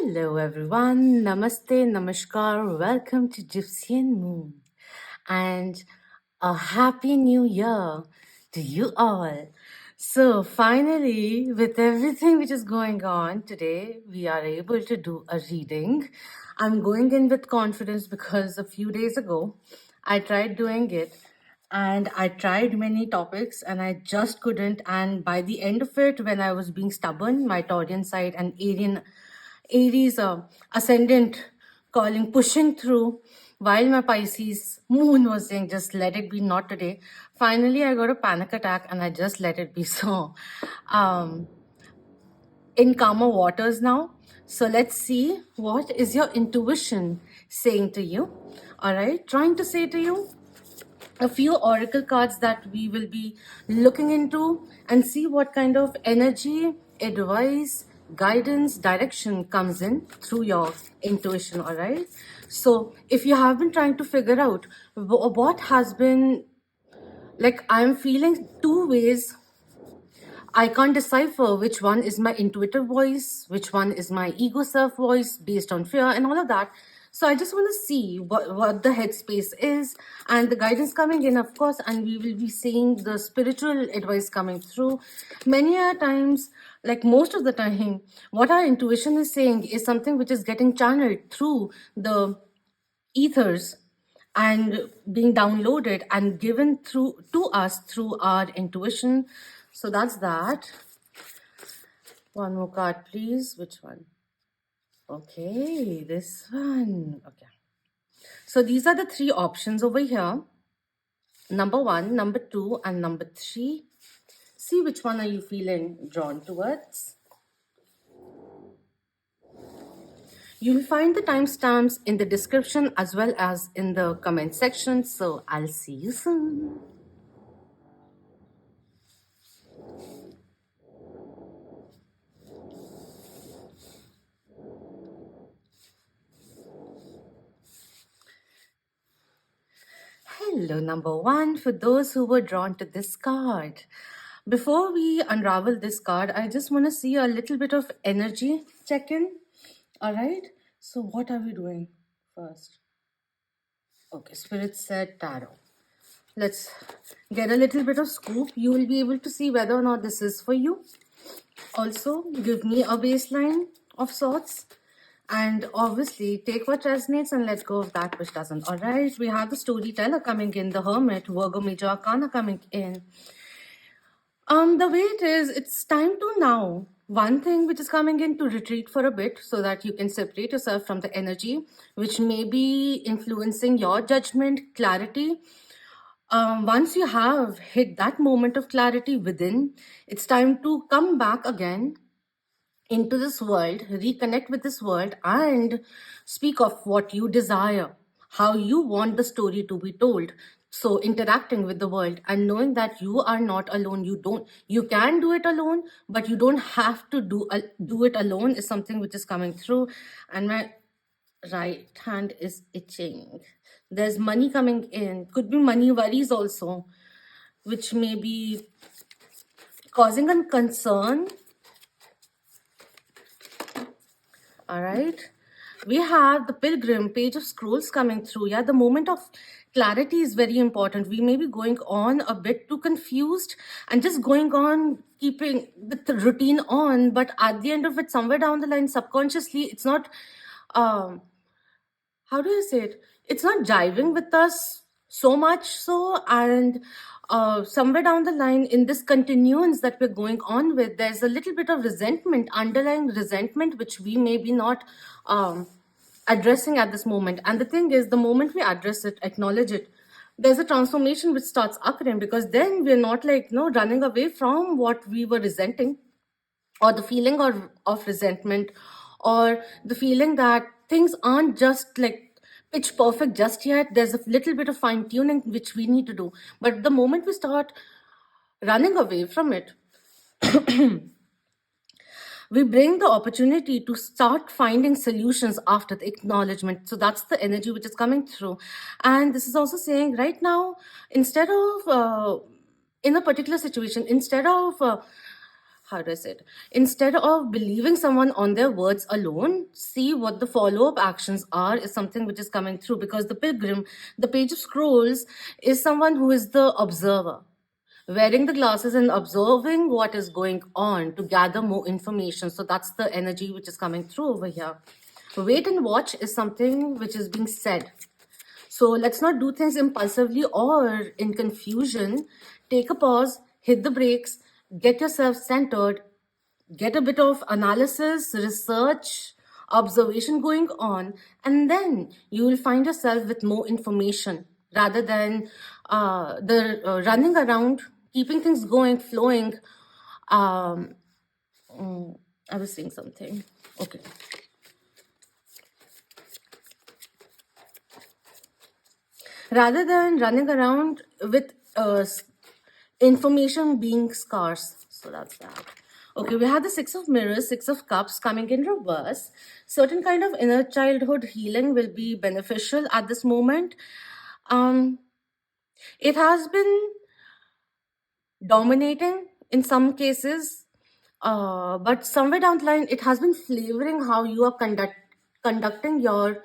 Hello everyone, Namaste, Namaskar, welcome to Gypsianmoon and a happy new year to you all. So finally, with everything which is going on today, we are able to do a reading. I'm going in with confidence because a few days ago, I tried doing it and I tried many topics and I just couldn't. And by the end of it, when I was being stubborn, my Taurian side and Aries ascendant calling, pushing through, while my Pisces moon was saying, just let it be, not today. Finally, I got a panic attack and I just let it be. So, in calmer waters now. So let's see what is your intuition saying to you. All right, trying to say to you a few oracle cards that we will be looking into and see what kind of energy, advice, guidance, direction comes in through your intuition. All right, so if you have been trying to figure out what has been, like, I'm feeling two ways, I can't decipher which one is my intuitive voice, which one is my ego self voice based on fear and all of that. So I just want to see what the headspace is and the guidance coming in, of course, and we will be seeing the spiritual advice coming through. Many a times, like most of the time, what our intuition is saying is something which is getting channeled through the ethers and being downloaded and given through to us through our intuition. So that's that. One more card, please. Which one? Okay, this one. Okay. So these are the three options over here. Number 1, number 2, and number 3. See which one are you feeling drawn towards. You'll find the timestamps in the description as well as in the comment section. So I'll see you soon. Hello, number 1, for those who were drawn to this card. Before we unravel this card, I just want to see a little bit of energy check-in. All right. So what are we doing first? Okay, Spirit said tarot. Let's get a little bit of scoop. You will be able to see whether or not this is for you. Also, give me a baseline of sorts. And obviously, take what resonates and let go of that which doesn't. All right, we have the storyteller coming in, the hermit, Virgo Major Arcana coming in. The way it is, it's time to now. One thing which is coming in to retreat for a bit so that you can separate yourself from the energy which may be influencing your judgment, clarity. Once you have hit that moment of clarity within, it's time to come back again into this world, reconnect with this world, and speak of what you desire, how you want the story to be told. So interacting with the world and knowing that you are not alone, you can do it alone, but you don't have to do it alone is something which is coming through. And my right hand is itching. There's money coming in, could be money worries also, which may be causing a concern. All right, we have the pilgrim, page of scrolls coming through. Yeah, the moment of clarity is very important. We may be going on a bit too confused and just going on keeping the routine on, but at the end of it, somewhere down the line, subconsciously, it's not how do I say it? It's not jiving with us so much so, and somewhere down the line in this continuance that we're going on with, there's a little bit of resentment, underlying resentment, which we may be not addressing at this moment. And the thing is, the moment we address it, acknowledge it, there's a transformation which starts occurring, because then we're not like, no, running away from what we were resenting, or the feeling of resentment, or the feeling that things aren't just like pitch perfect just yet. There's a little bit of fine tuning which we need to do. But the moment we start running away from it, we bring the opportunity to start finding solutions after the acknowledgement. So that's the energy which is coming through. And this is also saying right now, instead of in a particular situation, instead of how do I say it? Instead of believing someone on their words alone, see what the follow up actions are, is something which is coming through. Because the pilgrim, the page of scrolls, is someone who is the observer, wearing the glasses and observing what is going on to gather more information. So that's the energy which is coming through over here. Wait and watch is something which is being said. So let's not do things impulsively or in confusion. Take a pause, hit the brakes, get yourself centered, get a bit of analysis, research, observation going on, and then you will find yourself with more information rather than the running around, keeping things going, flowing. Um, I was saying something. Okay. Rather than running around with information being scarce. So that's that. Okay, we have the Six of Mirrors, Six of Cups coming in reverse. Certain kind of inner childhood healing will be beneficial at this moment. It has been dominating in some cases, but somewhere down the line, it has been flavoring how you are conducting your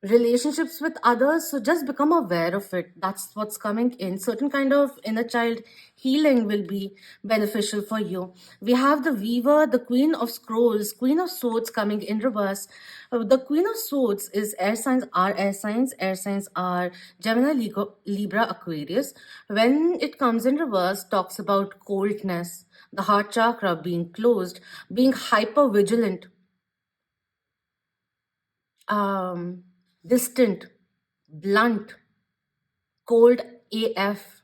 relationships with others. So just become aware of it. That's what's coming in. Certain kind of inner child healing will be beneficial for you. We have the Weaver, the Queen of Scrolls, Queen of Swords coming in reverse. The Queen of Swords is air signs are air signs. Air signs are Gemini, Libra, Aquarius. When it comes in reverse, talks about coldness, the heart chakra being closed, being hyper vigilant, distant, blunt, cold AF,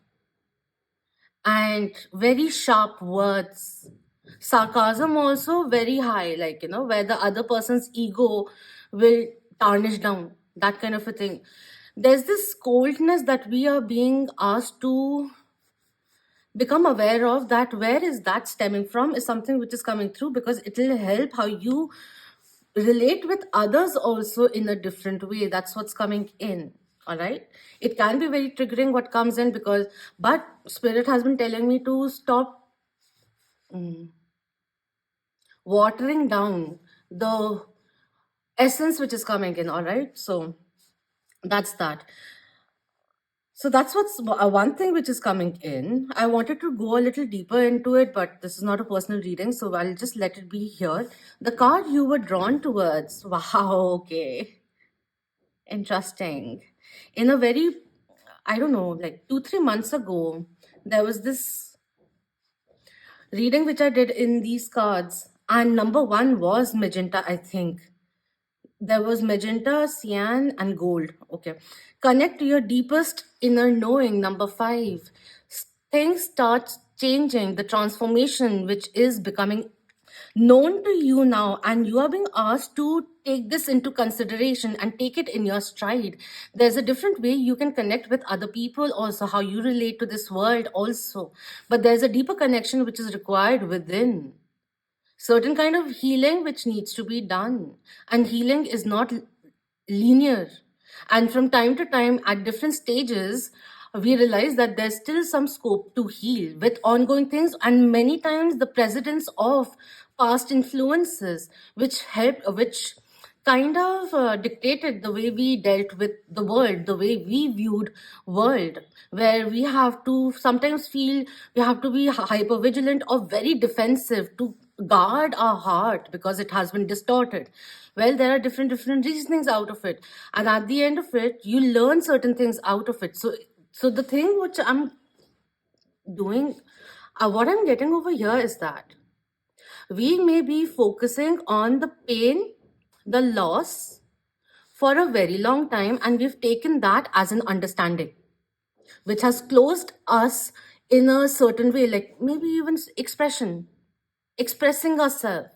and very sharp words. Sarcasm also very high, like, where the other person's ego will tarnish down, that kind of a thing. There's this coldness that we are being asked to become aware of, that where is that stemming from is something which is coming through, because it will help how you relate with others also in a different way. That's what's coming in. All right, it can be very triggering what comes in, because but spirit has been telling me to stop watering down the essence which is coming in. All right, so that's that. So that's what's one thing which is coming in. I wanted to go a little deeper into it, but this is not a personal reading, so I'll just let it be here. The card you were drawn towards. Wow, okay. Interesting. In a very, I don't know, like 2-3 months ago, there was this reading which I did in these cards, and number one was magenta, I think. There was magenta, cyan, and gold. Okay. Connect to your deepest inner knowing, number five. Things start changing, the transformation which is becoming known to you now, and you are being asked to take this into consideration and take it in your stride. There's a different way you can connect with other people, also how you relate to this world also, but there's a deeper connection which is required within. Certain kind of healing which needs to be done, and healing is not linear, and from time to time at different stages we realize that there's still some scope to heal with ongoing things, and many times the precedence of past influences which kind of dictated the way we dealt with the world, the way we viewed world, where we have to sometimes feel we have to be hyper vigilant or very defensive to guard our heart because it has been distorted. Well, there are different reasonings out of it, and at the end of it you learn certain things out of it. So the thing which I'm doing, what I'm getting over here is that we may be focusing on the pain, the loss for a very long time, and we've taken that as an understanding which has closed us in a certain way, like maybe even expressing ourselves,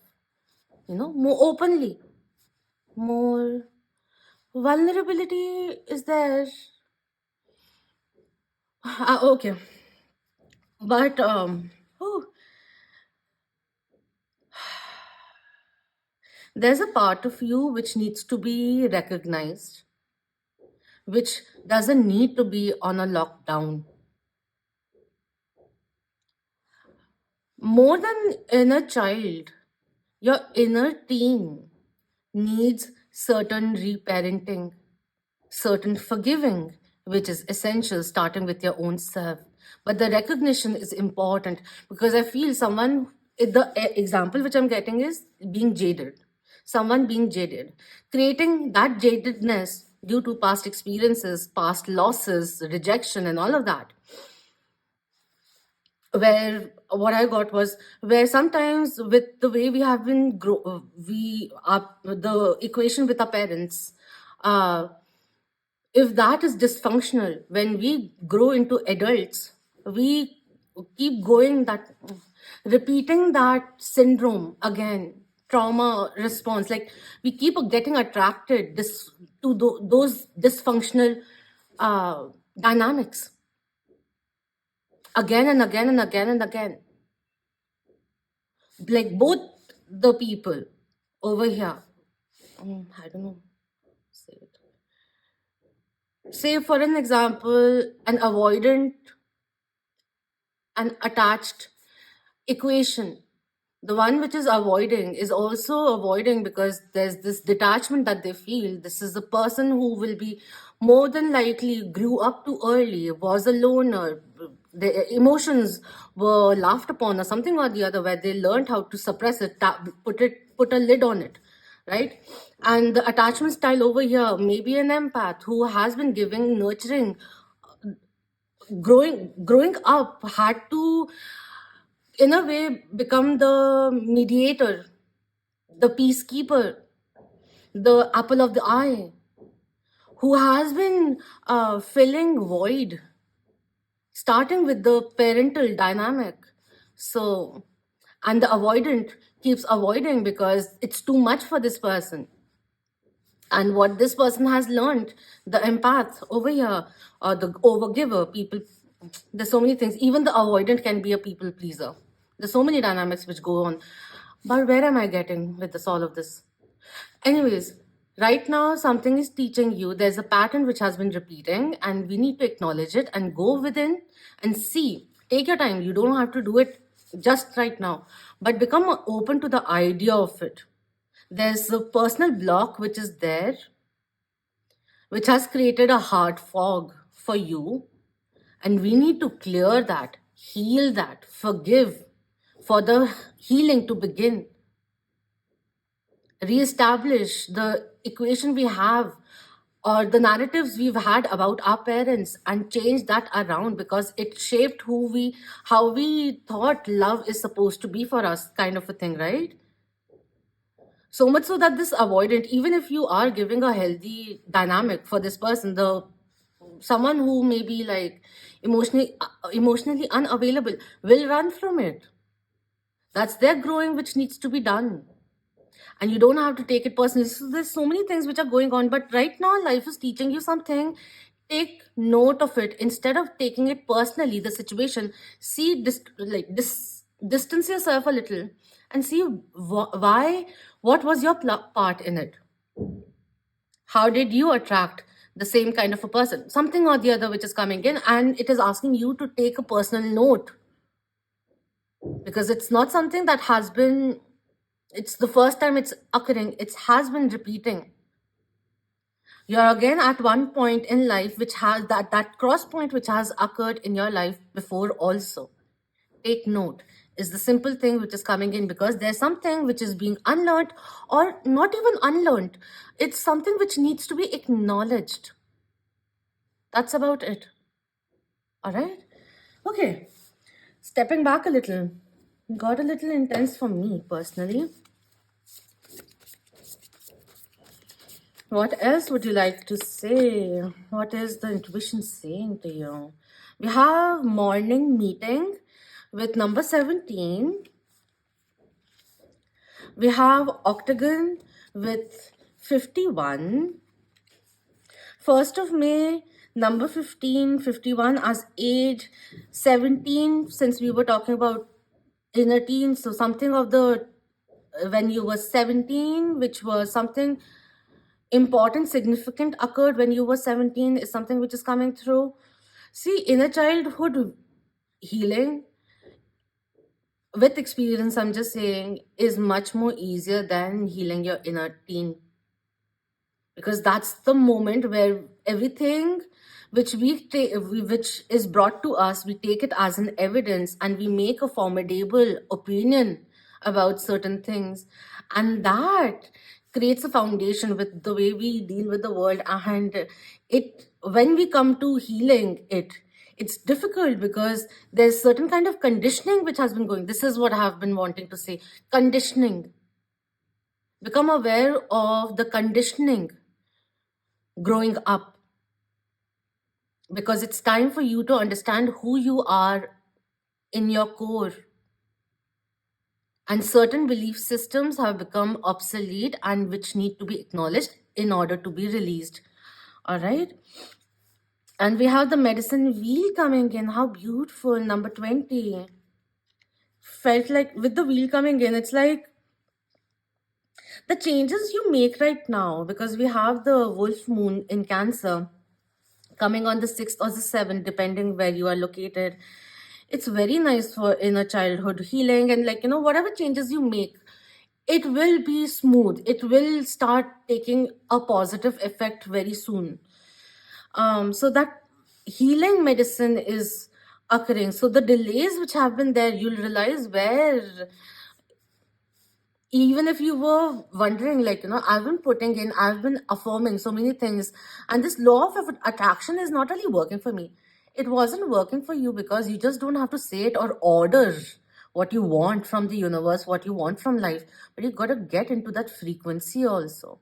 more openly, more vulnerability is there. Okay, but oh, there's a part of you which needs to be recognized, which doesn't need to be on a lockdown. More than inner child, your inner teen needs certain reparenting, certain forgiving, which is essential, starting with your own self. But the recognition is important, because I feel someone, the example which I'm getting is being jaded. Someone being jaded, creating that jadedness due to past experiences, past losses, rejection, and all of that. Where what I got was, where sometimes with the way we have been we are the equation with our parents, uh, if that is dysfunctional, when we grow into adults, we keep going that, repeating that syndrome again, trauma response, like we keep getting attracted to those dysfunctional uh, dynamics again and again and again and again. Like both the people over here, I don't know, say it. Say for an example, an avoidant and attached equation. The one which is avoiding is also avoiding because there's this detachment that they feel. This is the person who will be more than likely grew up too early, was a loner, the emotions were laughed upon or something or the other, where they learned how to suppress it, put a lid on it, right? And the attachment style over here, maybe an empath who has been giving nurturing, growing up, had to in a way become the mediator, the peacekeeper, the apple of the eye, who has been filling void, starting with the parental dynamic. So, and the avoidant keeps avoiding because it's too much for this person. And what this person has learned, the empath over here, or the overgiver, people, there's so many things. Even the avoidant can be a people pleaser. There's so many dynamics which go on. But where am I getting with this all of this? Anyways, right now something is teaching you there's a pattern which has been repeating, and we need to acknowledge it and go within and see. Take your time. You don't have to do it just right now, but become open to the idea of it. There's a personal block which is there, which has created a heart fog for you. And we need to clear that, heal that, forgive, for the healing to begin. Reestablish the equation we have, or the narratives we've had about our parents, and change that around, because it shaped how we thought love is supposed to be for us, kind of a thing, right? So much so that this avoidant, even if you are giving a healthy dynamic for this person, the someone who may be like emotionally unavailable, will run from it. That's their growing which needs to be done. And you don't have to take it personally. So there's so many things which are going on, but right now life is teaching you something. Take note of it instead of taking it personally, the situation. See distance yourself a little and see why, what was your part in it. How did you attract the same kind of a person, something or the other which is coming in, and it is asking you to take a personal note, because it's not something that has been, it's the first time it's occurring, it has been repeating. You're again at one point in life which has that cross point which has occurred in your life before also. Take note is the simple thing which is coming in, because there's something which is being unlearned, or not even unlearned. It's something which needs to be acknowledged. That's about it. All right. Okay. Stepping back a little, got a little intense for me personally. What else would you like to say? What is the intuition saying to you? We have morning meeting with number 17. We have octagon with 51. 1st of May, number 15, 51 as age, 17, since we were talking about inner teen, so something of the, when you were 17, which was something important, significant occurred when you were 17, is something which is coming through. See, inner childhood healing, with experience, I'm just saying, is much more easier than healing your inner teen, because that's the moment where everything which which is brought to us, we take it as an evidence and we make a formidable opinion about certain things, and that creates a foundation with the way we deal with the world. And it, when we come to healing it, it's difficult because there's certain kind of conditioning which has been going. This is what I have been wanting to say: conditioning. Become aware of the conditioning growing up, because it's time for you to understand who you are in your core. And certain belief systems have become obsolete and which need to be acknowledged in order to be released. All right. And we have the medicine wheel coming in. How beautiful. Number 20. Felt like with the wheel coming in, it's like the changes you make right now, because we have the wolf moon in Cancer coming on the 6th or the 7th, depending where you are located. It's very nice for inner childhood healing, and like, whatever changes you make, it will be smooth. It will start taking a positive effect very soon. So that healing medicine is occurring. So the delays which have been there, you'll realize where, even if you were wondering, like, I've been putting in, I've been affirming so many things, and this law of attraction is not really working for me. It wasn't working for you because you just don't have to say it or order what you want from the universe, what you want from life, but you got to get into that frequency also.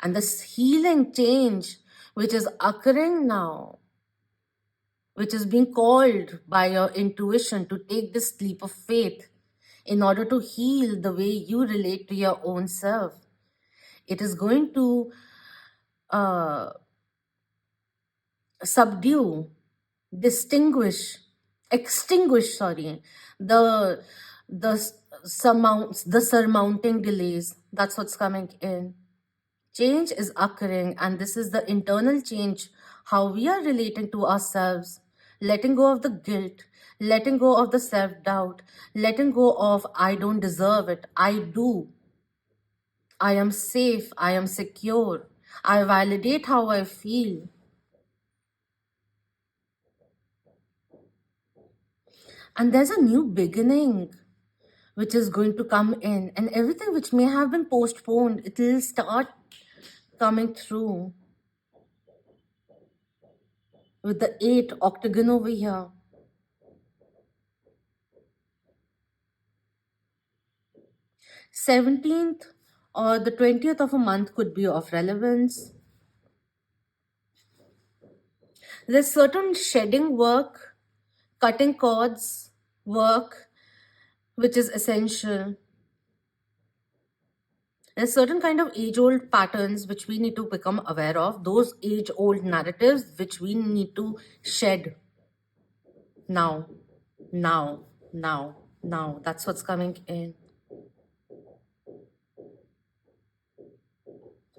And this healing change which is occurring now, which is being called by your intuition to take this leap of faith in order to heal the way you relate to your own self. It is going to uh, subdue, distinguish, extinguish, sorry, the the surmounting delays. That's what's coming in. Change is occurring, and this is the internal change, how we are relating to ourselves, letting go of the guilt, letting go of the self-doubt, letting go of I don't deserve it, I do, I am safe, I am secure, I validate how I feel. And there's a new beginning which is going to come in, and everything which may have been postponed, it will start coming through with the 8 octagon over here. 17th or the 20th of a month could be of relevance. There's certain shedding work, cutting cords work, which is essential. There's certain kind of age-old patterns which we need to become aware of, those age-old narratives which we need to shed now, now, now, now. That's what's coming in.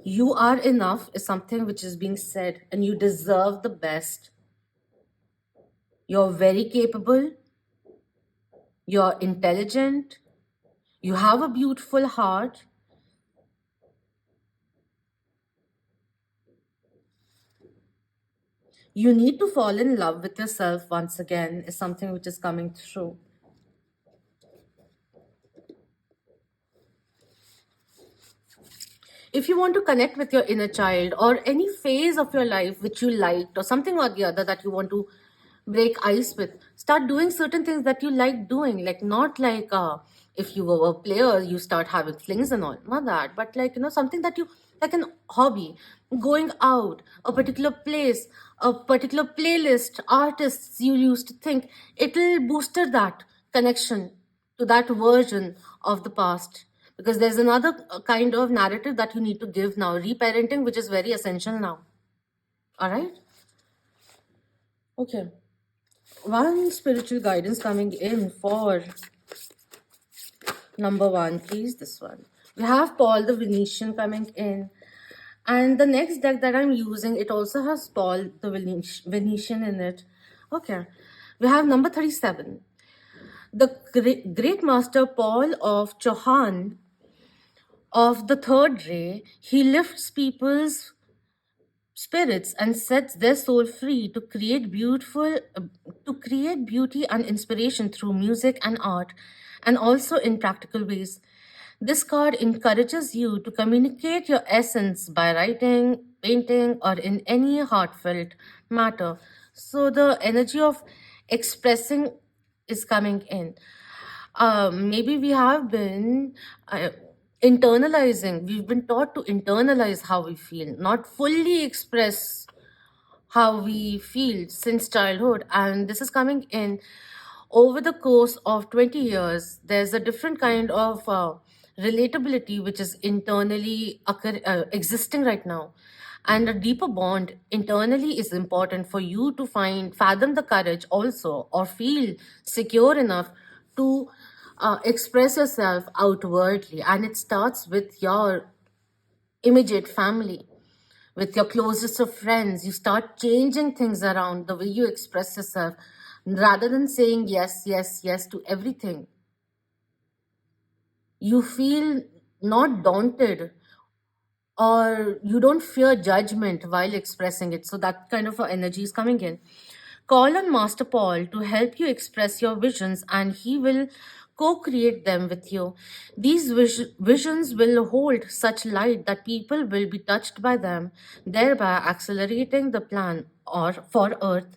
You are enough is something which is being said, and you deserve the best. You're very capable. You're intelligent. You have a beautiful heart. You need to fall in love with yourself once again is something which is coming through. If you want to connect with your inner child or any phase of your life which you liked or something or the other that you want to break ice with, start doing certain things that you like doing. Like, not like if you were a player, you start having flings and all, not that, but like, something that you like, an hobby, going out, a particular place, a particular playlist, artists you used to think, it'll booster that connection to that version of the past. Because there's another kind of narrative that you need to give now, reparenting, which is very essential now. All right. Okay. One spiritual guidance coming in for number 1, please. This one. We have Paul the Venetian coming in. And the next deck that I'm using, it also has Paul the Venetian in it. Okay. We have number 37. The great master Paul of Chauhan of the third ray, he lifts people's spirits and sets their soul free to create beauty and inspiration through music and art, and also in practical ways. This card encourages you to communicate your essence by writing, painting, or in any heartfelt matter. So the energy of expressing is coming in. Maybe we have been internalizing, we've been taught to internalize how we feel, not fully express how we feel since childhood. And this is coming in over the course of 20 years. There's a different kind of relatability which is internally existing right now. And a deeper bond internally is important for you to fathom the courage also, or feel secure enough to express yourself outwardly. And it starts with your immediate family, with your closest of friends. You start changing things around the way you express yourself rather than saying yes, yes, yes to everything. You feel not daunted, or you don't fear judgment while expressing it. So that kind of energy is coming in. Call on Master Paul to help you express your visions, and he will co create them with you. These visions will hold such light that people will be touched by them, thereby accelerating the plan or for Earth.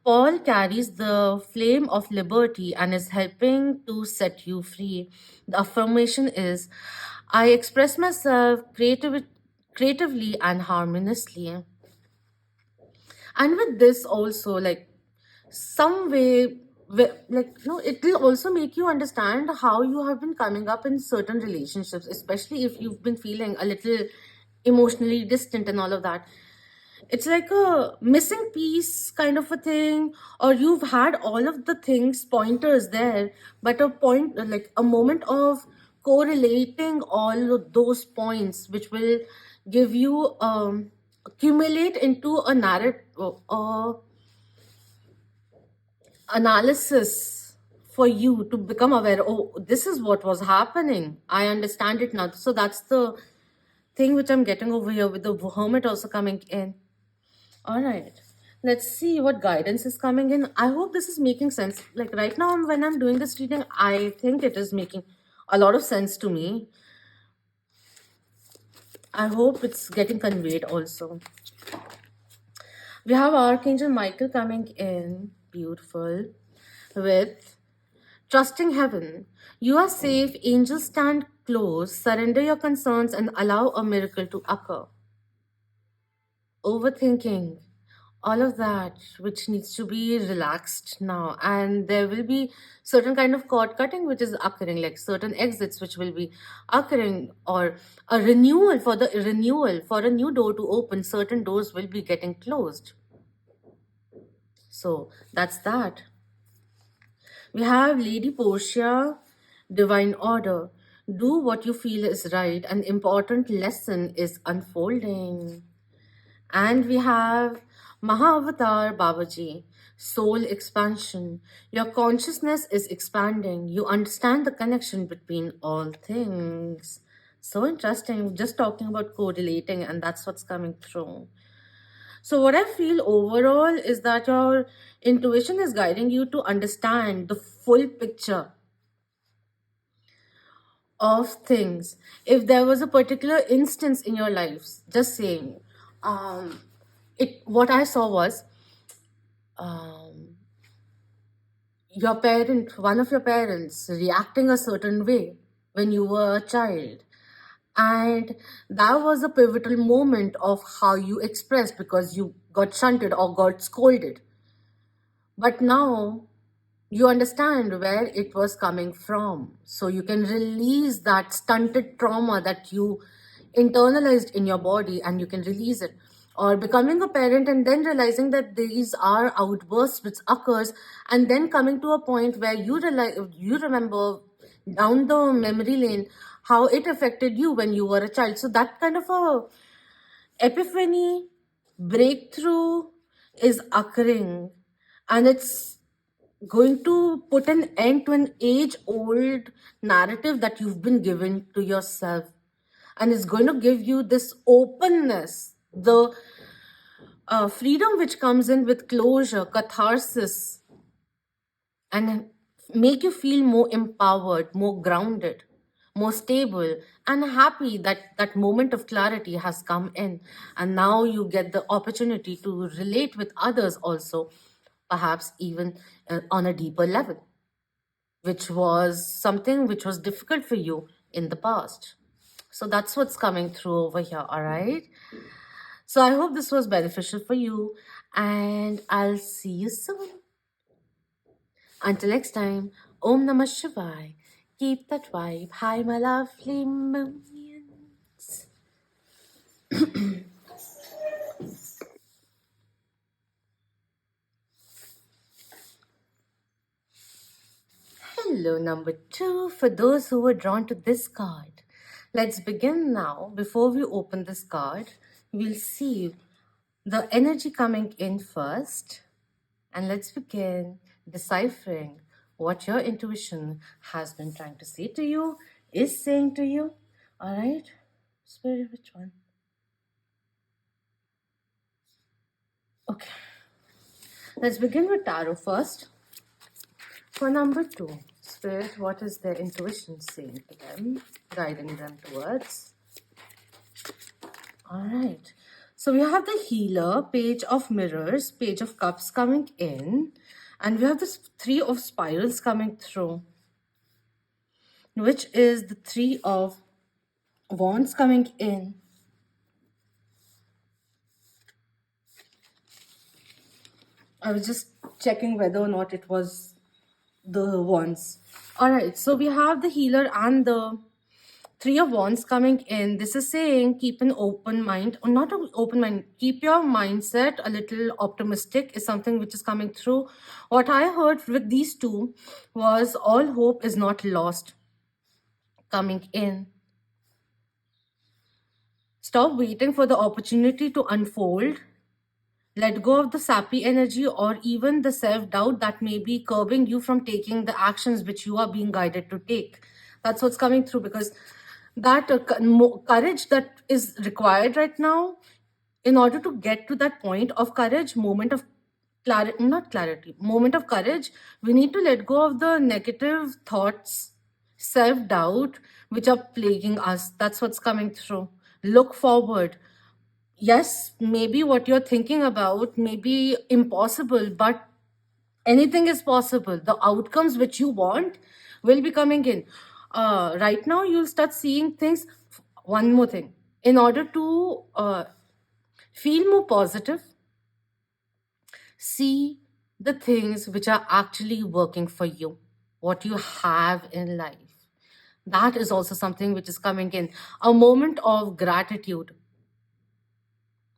Paul carries the flame of liberty and is helping to set you free. The affirmation is, I express myself creatively and harmoniously. And with this also, like, some way, like, no, it will also make you understand how you have been coming up in certain relationships, especially if you've been feeling a little emotionally distant and all of that. It's like a missing piece kind of a thing, or you've had all of the things pointers there, but a point, like a moment of correlating all of those points, which will give you accumulate into a narrative, analysis for you to become aware. Oh, this is what was happening, I understand it now. So that's the thing which I'm getting over here, with the hermit also coming in. All right, let's see what guidance is coming in. I hope this is making sense. Like right now, when I'm doing this reading, I think it is making a lot of sense to me. I hope it's getting conveyed also. We have Archangel Michael coming in, beautiful, with trusting heaven. You are safe, angels stand close, surrender your concerns and allow a miracle to occur. Overthinking, all of that which needs to be relaxed now, and there will be certain kind of cord cutting which is occurring, like certain exits which will be occurring, or a renewal for a new door to open. Certain doors will be getting closed. So that's that. We have Lady Portia, Divine Order. Do what you feel is right. An important lesson is unfolding. And we have Mahavatar Babaji, Soul Expansion. Your consciousness is expanding. You understand the connection between all things. So interesting. Just talking about correlating, and that's what's coming through. So, what I feel overall is that your intuition is guiding you to understand the full picture of things. If there was a particular instance in your lives, just saying, what I saw was um, one of your parents reacting a certain way when you were a child. And that was a pivotal moment of how you expressed, because you got shunted or got scolded. But now you understand where it was coming from. So you can release that stunted trauma that you internalized in your body, and you can release it. Or becoming a parent and then realizing that these are outbursts which occurs, and then coming to a point where you remember down the memory lane how it affected you when you were a child. So that kind of a epiphany breakthrough is occurring, and it's going to put an end to an age old narrative that you've been given to yourself, and it's going to give you this openness, the freedom which comes in with closure, catharsis, and make you feel more empowered, more grounded, more stable, and happy that that moment of clarity has come in. And now you get the opportunity to relate with others also, perhaps even on a deeper level, which was something which was difficult for you in the past. So that's what's coming through over here, all right? So I hope this was beneficial for you, and I'll see you soon. Until next time, Om Namah Shivaya. Keep that vibe. Hi, my lovely moonians. Hello, number two, for those who were drawn to this card. Let's begin now. Before we open this card, we'll see the energy coming in first. And let's begin deciphering what your intuition has been trying to say to you, is saying to you. All right? Spirit, which one? Okay. Let's begin with tarot first. For number two, Spirit, what is their intuition saying to them, guiding them towards? All right. So we have the healer, page of mirrors, page of cups coming in, and we have this three of spirals coming through, which is the three of wands coming in. I was just checking whether or not it was the wands. All right, so we have the healer and the three of wands coming in. This is saying keep an open mind, or not an open mind, keep your mindset a little optimistic is something which is coming through. What I heard with these two was all hope is not lost coming in. Stop waiting for the opportunity to unfold. Let go of the sappy energy or even the self-doubt that may be curbing you from taking the actions which you are being guided to take. That's what's coming through, because that courage that is required right now, in order to get to that point of courage, moment of clarity, not clarity, moment of courage, we need to let go of the negative thoughts, self-doubt, which are plaguing us. That's what's coming through. Look forward. Yes, maybe what you're thinking about may be impossible, but anything is possible. The outcomes which you want will be coming in. Right now, you'll start seeing things. One more thing. In order to feel more positive, see the things which are actually working for you, what you have in life. That is also something which is coming in. A moment of gratitude,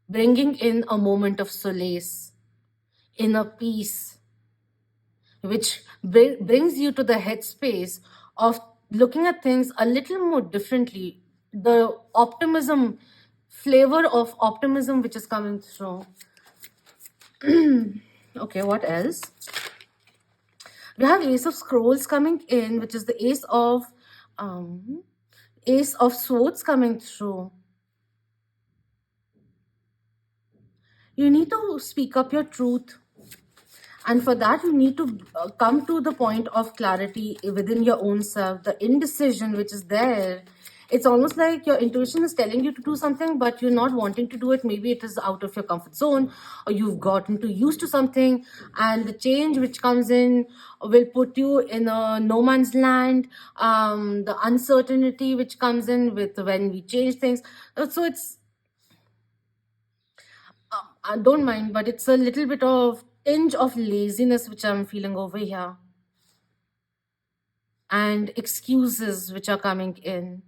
bringing in a moment of solace, inner peace, which brings you to the headspace of looking at things a little more differently. The optimism, flavor of optimism which is coming through. Okay, what else? We have Ace of Scrolls coming in, which is the Ace of Swords coming through. You need to speak up your truth. And for that, you need to come to the point of clarity within your own self, the indecision which is there. It's almost like your intuition is telling you to do something, but you're not wanting to do it. Maybe it is out of your comfort zone, or you've gotten too used to something, and the change which comes in will put you in a no man's land. The uncertainty which comes in with when we change things. So it's, I don't mind, but it's a little bit of tinge of laziness which I'm feeling over here, and excuses which are coming in.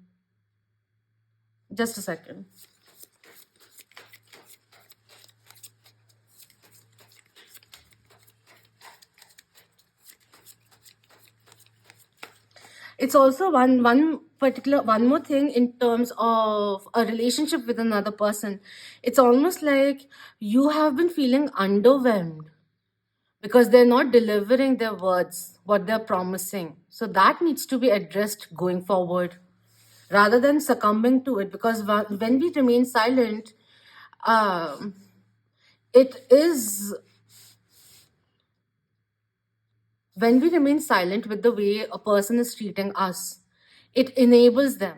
Just a second. It's also one more thing in terms of a relationship with another person. It's almost like you have been feeling underwhelmed because they're not delivering their words, what they're promising. So that needs to be addressed going forward rather than succumbing to it. Because when we remain silent, um, it is when we remain silent with the way a person is treating us, it enables them.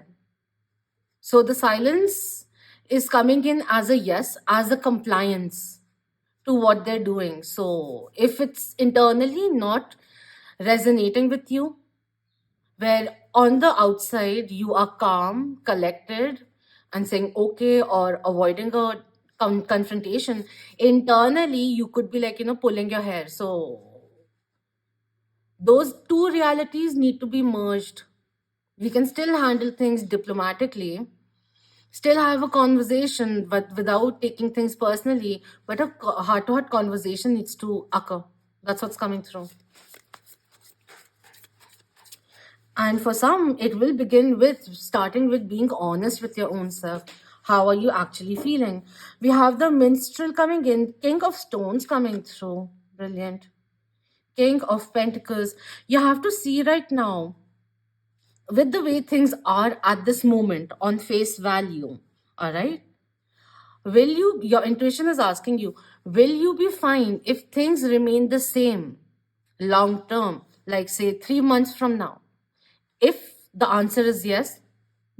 So the silence is coming in as a yes, as a compliance to what they're doing. So if it's internally not resonating with you, where on the outside you are calm, collected, and saying okay or avoiding a confrontation, internally you could be like, pulling your hair. So those two realities need to be merged. We can still handle things diplomatically, still have a conversation, but without taking things personally. But a heart to heart conversation needs to occur. That's what's coming through. And for some, it will begin with starting with being honest with your own self. How are you actually feeling? We have the minstrel coming in, king of stones coming through. Brilliant. King of pentacles. You have to see right now, with the way things are at this moment on face value, all right? Your intuition is asking you, will you be fine if things remain the same long term, like say 3 months from now? If the answer is yes,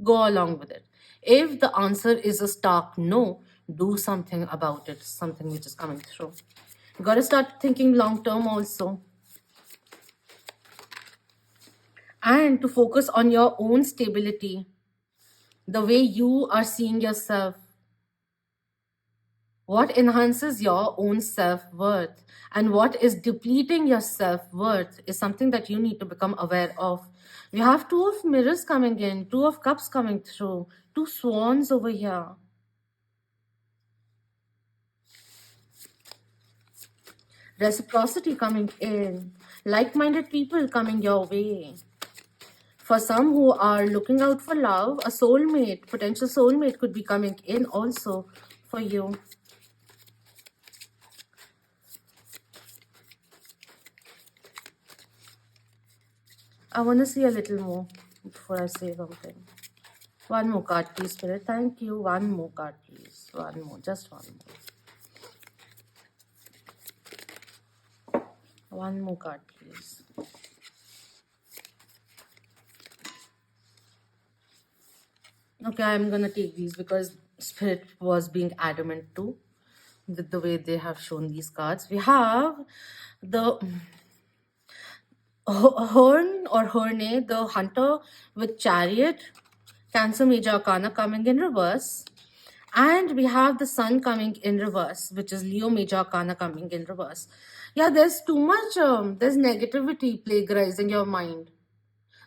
go along with it. If the answer is a stark no, do something about it, something which is coming through. You got to start thinking long term also. And to focus on your own stability, the way you are seeing yourself, what enhances your own self-worth and what is depleting your self-worth is something that you need to become aware of. We have two of mirrors coming in, two of cups coming through, two swans over here. Reciprocity coming in, like-minded people coming your way. For some who are looking out for love, a soulmate, potential soulmate could be coming in also for you. I want to see a little more before I say something. One more card, please, Spirit. Thank you. One more card, please. One more. Just one more. One more card, please. Okay, I'm going to take these because Spirit was being adamant too with the way they have shown these cards. We have the Horn or Horne, the Hunter with Chariot, Cancer Major Arcana coming in reverse. And we have the Sun coming in reverse, which is Leo Major Arcana coming in reverse. Yeah, there's too much, there's negativity plagiarizing your mind.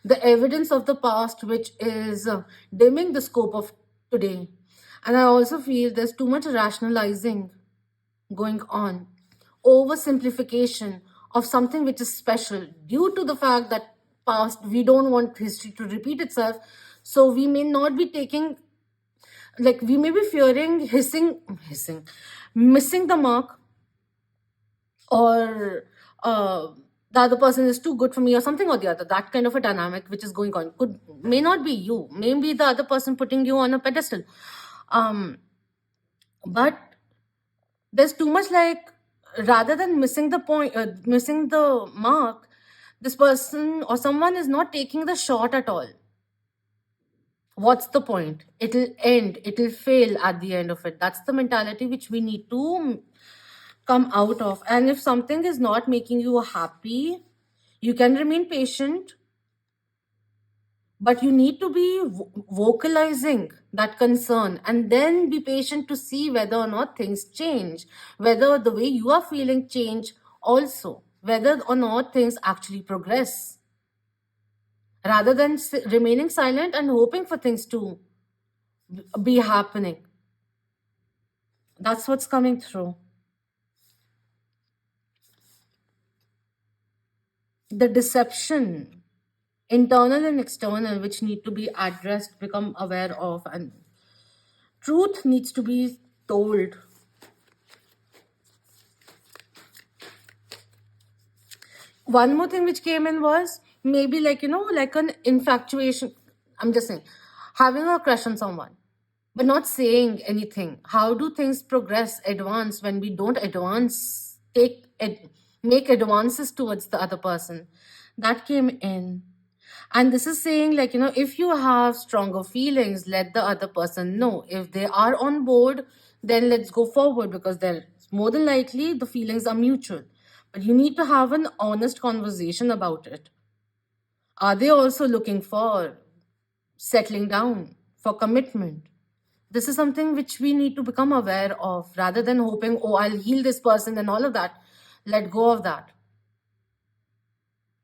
The evidence of the past, which is dimming the scope of today. And I also feel there's too much rationalizing going on, oversimplification of something which is special due to the fact that past, we don't want history to repeat itself. So we may not be taking, like we may be fearing missing the mark, or the other person is too good for me or something or the other. That kind of a dynamic which is going on may not be you, maybe the other person putting you on a pedestal. But there's too much, like, rather than missing the point, missing the mark, this person or someone is not taking the shot at all. What's the point? It'll end, it'll fail at the end of it. That's the mentality which we need to come out of. And if something is not making you happy, you can remain patient, but you need to be vocalizing that concern and then be patient to see whether or not things change, whether the way you are feeling change also, whether or not things actually progress, rather than remaining silent and hoping for things to be happening. That's what's coming through. The deception, internal and external, which need to be addressed, become aware of, and truth needs to be told. One more thing which came in was maybe like, like an infatuation. I'm just saying, having a crush on someone, but not saying anything. How do things progress, advance when we don't advance, make advances towards the other person? That came in. And this is saying, like, if you have stronger feelings, let the other person know. If they are on board, then let's go forward because they're more than likely the feelings are mutual. But you need to have an honest conversation about it. Are they also looking for settling down, for commitment? This is something which we need to become aware of rather than hoping, oh, I'll heal this person and all of that. Let go of that.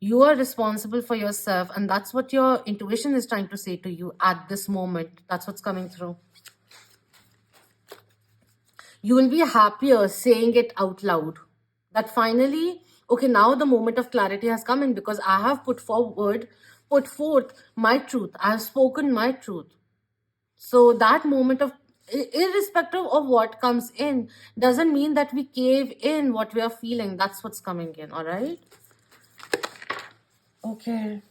You are responsible for yourself, and that's what your intuition is trying to say to you at this moment. That's what's coming through. You will be happier saying it out loud. That finally, okay, now the moment of clarity has come in because I have put forth my truth. I have spoken my truth. So that moment of, irrespective of what comes in, doesn't mean that we cave in what we are feeling. That's what's coming in, all right? Okay.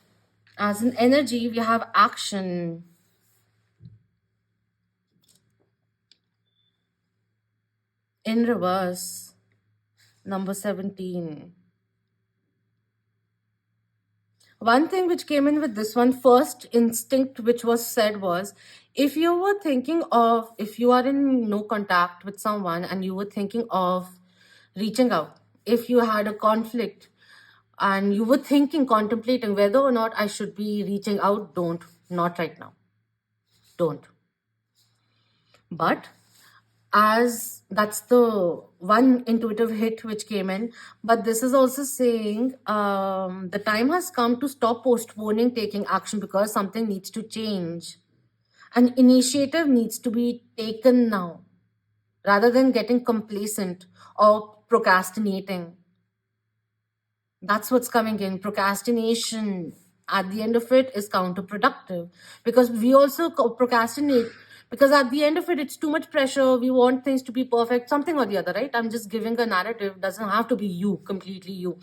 As an energy, we have action. In reverse, number 17. One thing which came in with this one, first instinct which was said was, if you are in no contact with someone and you were thinking of reaching out, if you had a conflict and you were thinking, contemplating whether or not I should be reaching out, don't. Not right now. Don't. But as that's the one intuitive hit which came in, but this is also saying the time has come to stop postponing taking action because something needs to change. An initiative needs to be taken now rather than getting complacent or procrastinating. That's what's coming in. Procrastination at the end of it is counterproductive because we also procrastinate because at the end of it, it's too much pressure. We want things to be perfect, something or the other, right? I'm just giving a narrative. Doesn't have to be you, completely you.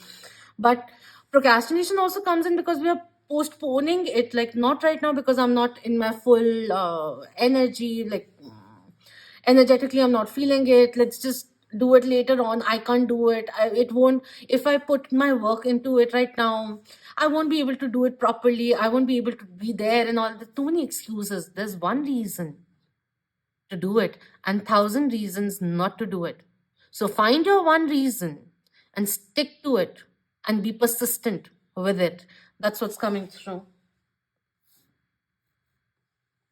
But procrastination also comes in because we are postponing it, like not right now because I'm not in my full energy, like energetically I'm not feeling it. Let's just do it later on. I can't do it. It won't. If I put my work into it right now, I won't be able to do it properly. I won't be able to be there and all. There's too many excuses. There's one reason to do it and thousand reasons not to do it. So find your one reason and stick to it and be persistent with it. That's what's coming through.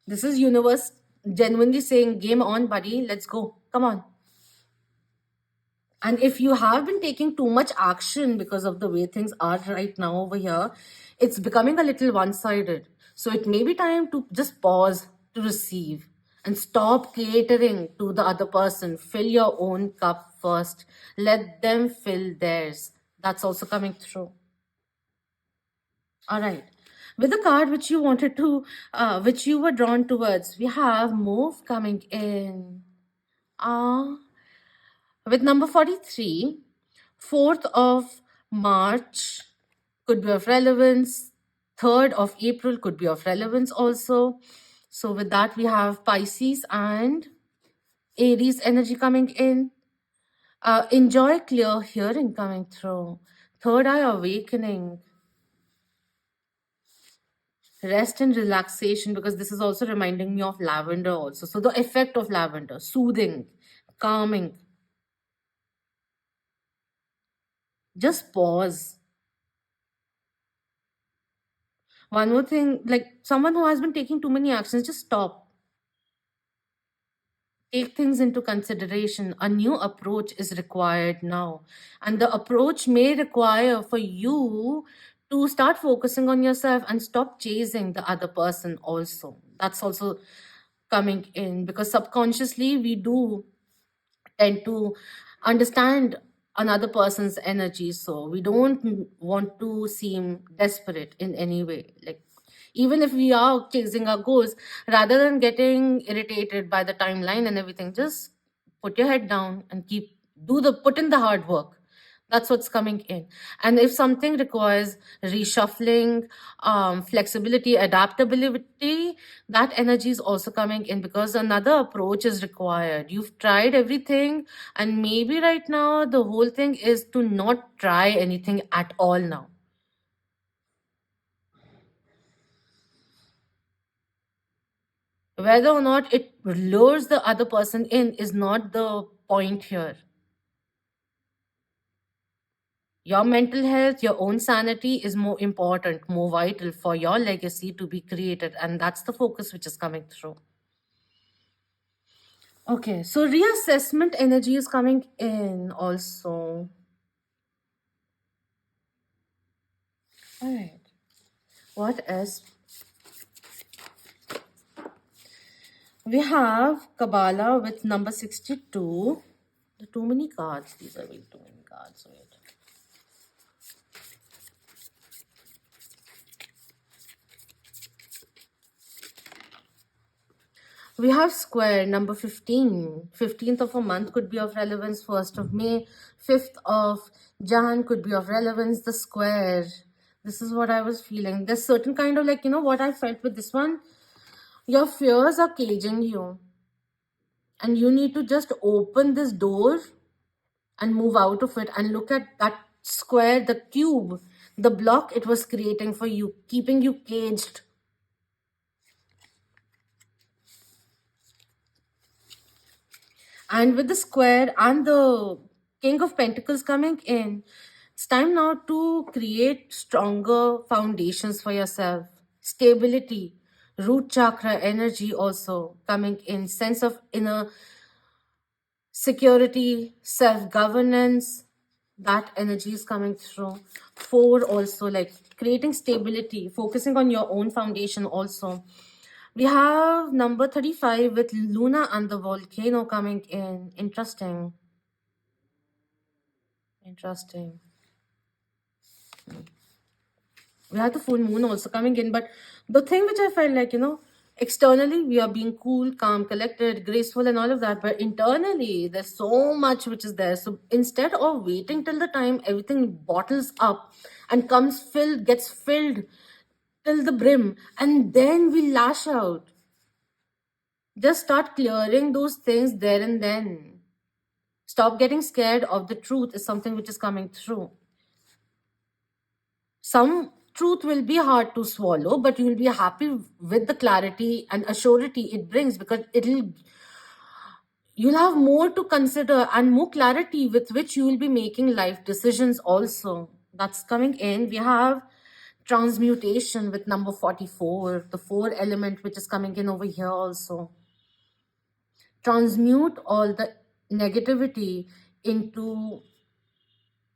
This is universe genuinely saying, game on, buddy. Let's go. Come on. And if you have been taking too much action because of the way things are right now over here, it's becoming a little one sided. So it may be time to just pause to receive and stop catering to the other person. Fill your own cup first, let them fill theirs. That's also coming through. All right. With the card which you wanted to, which you were drawn towards, we have move coming in. Ah, with number 43, 4th of March could be of relevance. 3rd of April could be of relevance also. So with that, we have Pisces and Aries energy coming in. Enjoy clear hearing coming through. Third eye awakening. Rest and relaxation, because this is also reminding me of lavender also. So the effect of lavender, soothing, calming. Just pause. One more thing, like someone who has been taking too many actions, just stop. Take things into consideration. A new approach is required now. And the approach may require for you to start focusing on yourself and stop chasing the other person also. That's also coming in because subconsciously we do tend to understand another person's energy, so we don't want to seem desperate in any way, like even if we are chasing our goals, rather than getting irritated by the timeline and everything, just put your head down and put in the hard work. That's what's coming in. And if something requires reshuffling, flexibility, adaptability, that energy is also coming in, because another approach is required. You've tried everything, and maybe right now the whole thing is to not try anything at all now. Whether or not it lures the other person in is not the point here. Your mental health, your own sanity is more important, more vital for your legacy to be created. And that's the focus which is coming through. Okay, so reassessment energy is coming in also. All right. What else? We have Kabbalah with number 62. There are too many cards. These are way too many cards. Wait. We have square number 15. 15th of a month could be of relevance. 1st of May. 5th of Jan could be of relevance. The square. This is what I was feeling. There's certain kind of like, what I felt with this one. Your fears are caging you. And you need to just open this door and move out of it and look at that square, the cube, the block it was creating for you, keeping you caged. And with the square and the King of Pentacles coming in, it's time now to create stronger foundations for yourself. Stability, root chakra energy also coming in, sense of inner security, self-governance, that energy is coming through. 4 also, like creating stability, focusing on your own foundation also. We have number 35 with Luna and the volcano coming in. Interesting. Interesting. We have the full moon also coming in. But the thing which I felt like, externally we are being cool, calm, collected, graceful and all of that. But internally there's so much which is there. So instead of waiting till the time everything bottles up and gets filled till the brim, and then we lash out, just start clearing those things there and then. Stop getting scared of the truth is something which is coming through. Some truth will be hard to swallow, but you will be happy with the clarity and assurity it brings, because you'll have more to consider and more clarity with which you will be making life decisions also. That's coming in. We have transmutation with number 44, the 4 element which is coming in over here also. Transmute all the negativity into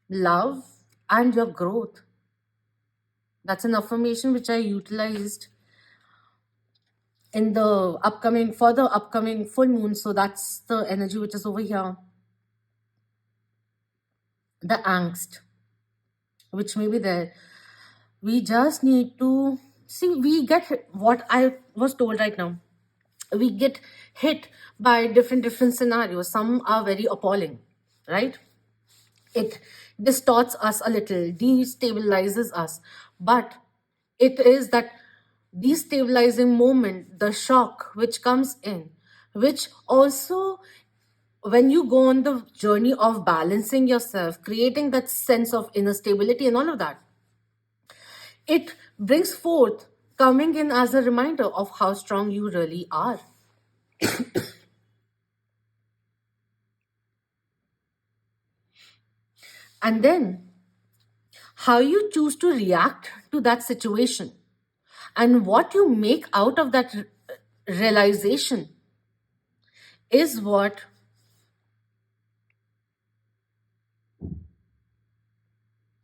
love and your growth. That's an affirmation which I utilized in the upcoming full moon. So that's the energy which is over here. The angst which may be there. We just need to see, we get what I was told right now. We get hit by different scenarios. Some are very appalling, right? It distorts us a little, destabilizes us. But it is that destabilizing moment, the shock which comes in, which also, when you go on the journey of balancing yourself, creating that sense of inner stability and all of that, it brings forth coming in as a reminder of how strong you really are. And then how you choose to react to that situation and what you make out of that realization is what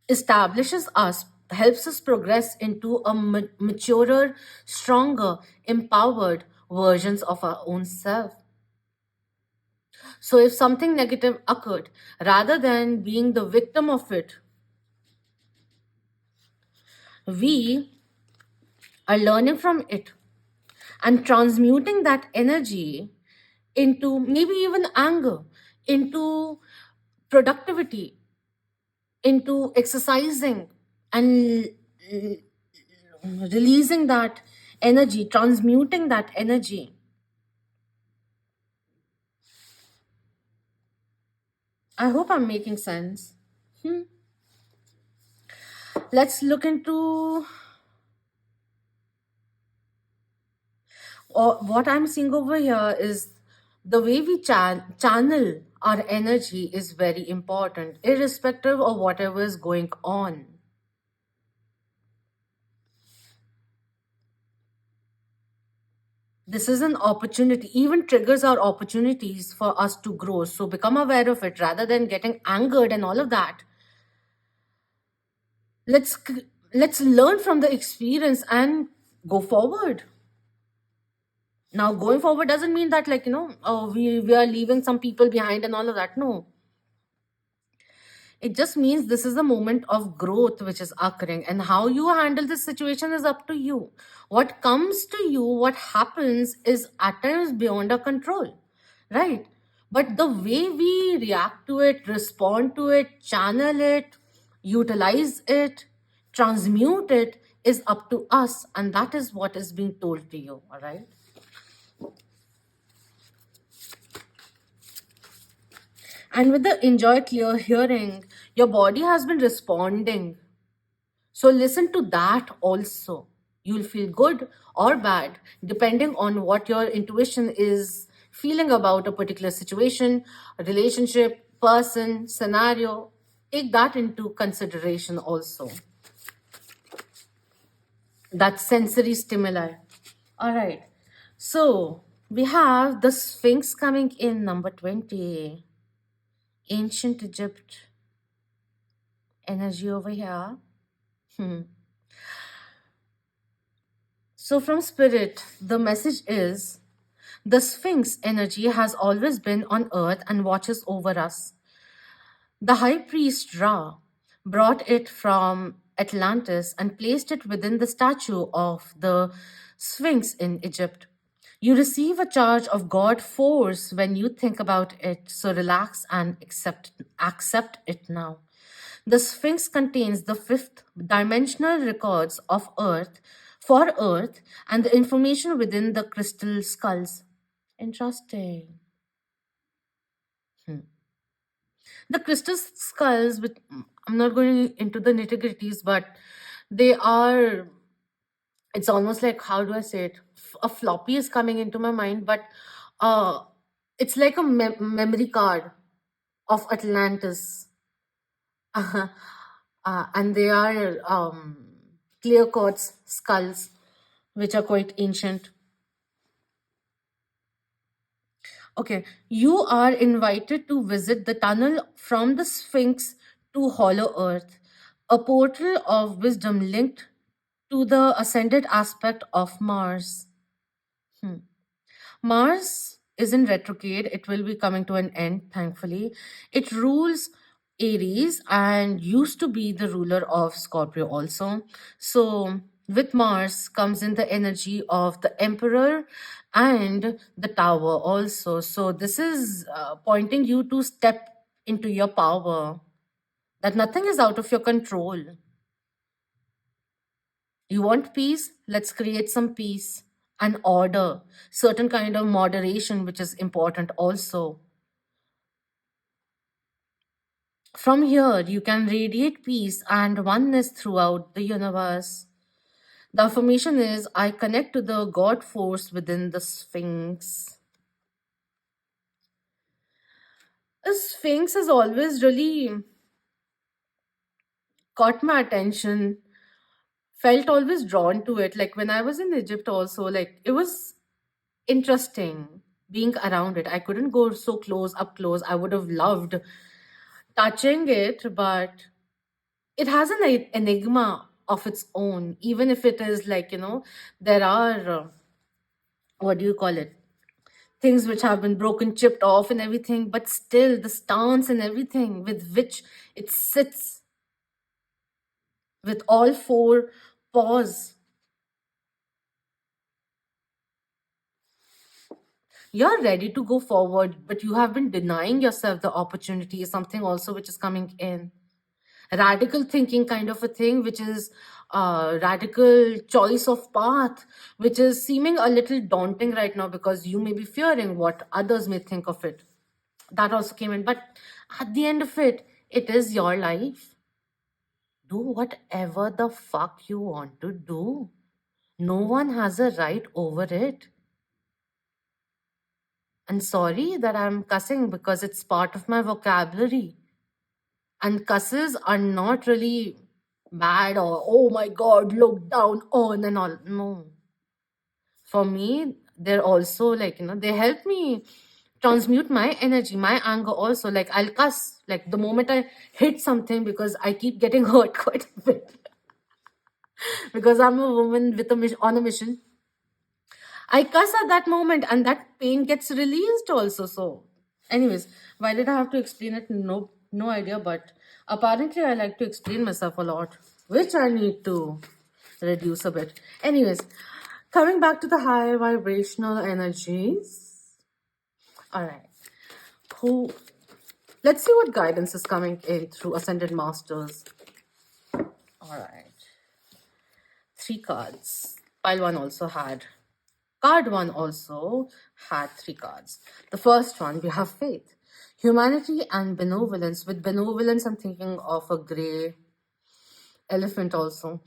establishes us, helps us progress into a maturer, stronger, empowered versions of our own self. So if something negative occurred, rather than being the victim of it, we are learning from it and transmuting that energy into maybe even anger, into productivity, into exercising and releasing that energy, transmuting that energy. I hope I'm making sense. Let's look into, or what I'm seeing over here is the way we channel our energy is very important, irrespective of whatever is going on. This is an opportunity, even triggers our opportunities for us to grow. So become aware of it rather than getting angered and all of that. Let's let's learn from the experience and go forward. Now, going forward doesn't mean that, like, oh, we are leaving some people behind and all of that. No, it just means this is a moment of growth which is occurring, and how you handle this situation is up to you. What comes to you, what happens, is at times beyond our control, right? But the way we react to it, respond to it, channel it, utilize it, transmute it is up to us, and that is what is being told to you, all right? And with the enjoy clear hearing, your body has been responding. So listen to that also. You'll feel good or bad depending on what your intuition is feeling about a particular situation, a relationship, person, scenario. Take that into consideration also. That sensory stimuli. All right. So we have the Sphinx coming in, number 20. Ancient Egypt energy over here. So, from Spirit, the message is the Sphinx energy has always been on earth and watches over us. The high priest Ra brought it from Atlantis and placed it within the statue of the Sphinx in Egypt. You receive a charge of God force when you think about it, so relax and accept it now. The Sphinx contains the fifth dimensional records of Earth for Earth and the information within the crystal skulls. Interesting. The crystal skulls, with I'm not going into the nitty gritties, but they are, it's almost like, how do I say it? A floppy is coming into my mind, but uh, it's like a memory card of Atlantis. And they are clear quartz skulls, which are quite ancient. Okay, you are invited to visit the tunnel from the Sphinx to Hollow Earth, a portal of wisdom linked to the ascended aspect of Mars. Mars is in retrograde. It will be coming to an end, thankfully. It rules Aries and used to be the ruler of Scorpio also. So, with Mars comes in the energy of the Emperor and the Tower also. So, this is pointing you to step into your power, that nothing is out of your control. You want peace? Let's create some peace and order, certain kind of moderation, which is important also. From here, you can radiate peace and oneness throughout the universe. The affirmation is I connect to the God force within the Sphinx. The Sphinx has always really caught my attention, felt always drawn to it. Like when I was in Egypt, also, like it was interesting being around it. I couldn't go so up close. I would have loved touching it, but it has an enigma of its own, even if it is like, there are, what do you call it? Things which have been broken, chipped off, and everything, but still the stance and everything with which it sits with all four paws. You're ready to go forward, but you have been denying yourself the opportunity, is something also which is coming in. radical thinking kind of a thing, which is radical choice of path, which is seeming a little daunting right now because you may be fearing what others may think of it. That also came in. But at the end of it, it is your life. Do whatever the fuck you want to do. No one has a right over it. And sorry that I'm cussing because it's part of my vocabulary. And cusses are not really bad or, oh my god, look down on and all. No. For me, they're also like, they help me transmute my energy, my anger also. Like, I'll cuss like the moment I hit something because I keep getting hurt quite a bit. Because I'm a woman with on a mission. I cuss at that moment and that pain gets released also. So, anyways, why did I have to explain it? No idea. But apparently, I like to explain myself a lot, which I need to reduce a bit. Anyways, coming back to the high vibrational energies. All right. Who? Let's see what guidance is coming in through Ascended Masters. All right. 3 cards. Pile 1 also had. Card 1 also had 3 cards. The first one, we have faith, humanity, and benevolence. With benevolence, I'm thinking of a gray elephant also.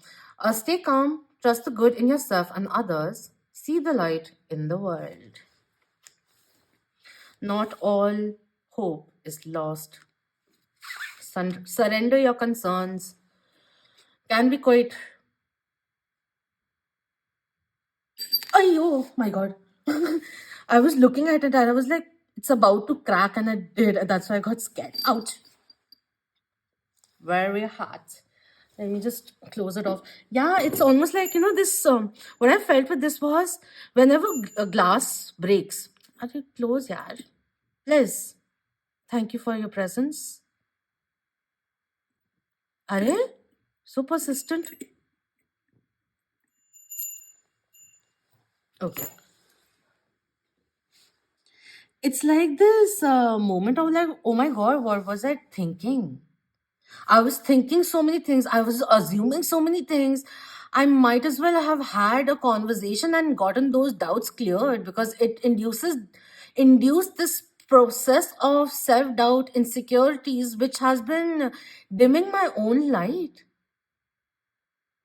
Stay calm, trust the good in yourself and others, see the light in the world. Not all hope is lost. Surrender your concerns. Can be quite... Oh my god. I was looking at it and I was like, it's about to crack, and it did. And that's why I got scared. Ouch. Very hot. Let me just close it off. Yeah, it's almost like, this, what I felt with this was, whenever a glass breaks, are you close, yaar? Liz, thank you for your presence. Are so persistent? Okay. It's like this moment of like, oh my god, what was I thinking? I was thinking so many things. I was assuming so many things. I might as well have had a conversation and gotten those doubts cleared, because it induced this process of self-doubt, insecurities, which has been dimming my own light.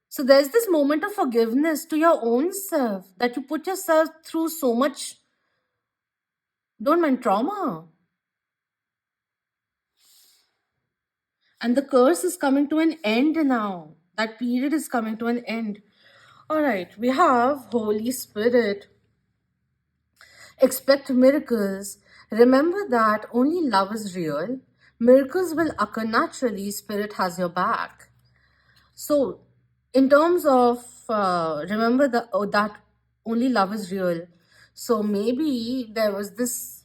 So there's this moment of forgiveness to your own self, that you put yourself through so much, don't mind, trauma. And the curse is coming to an end now. That period is coming to an end. All right, we have Holy Spirit. Expect miracles. Remember that only love is real. Miracles will occur naturally. Spirit has your back. So, in terms of remember that only love is real. So maybe there was this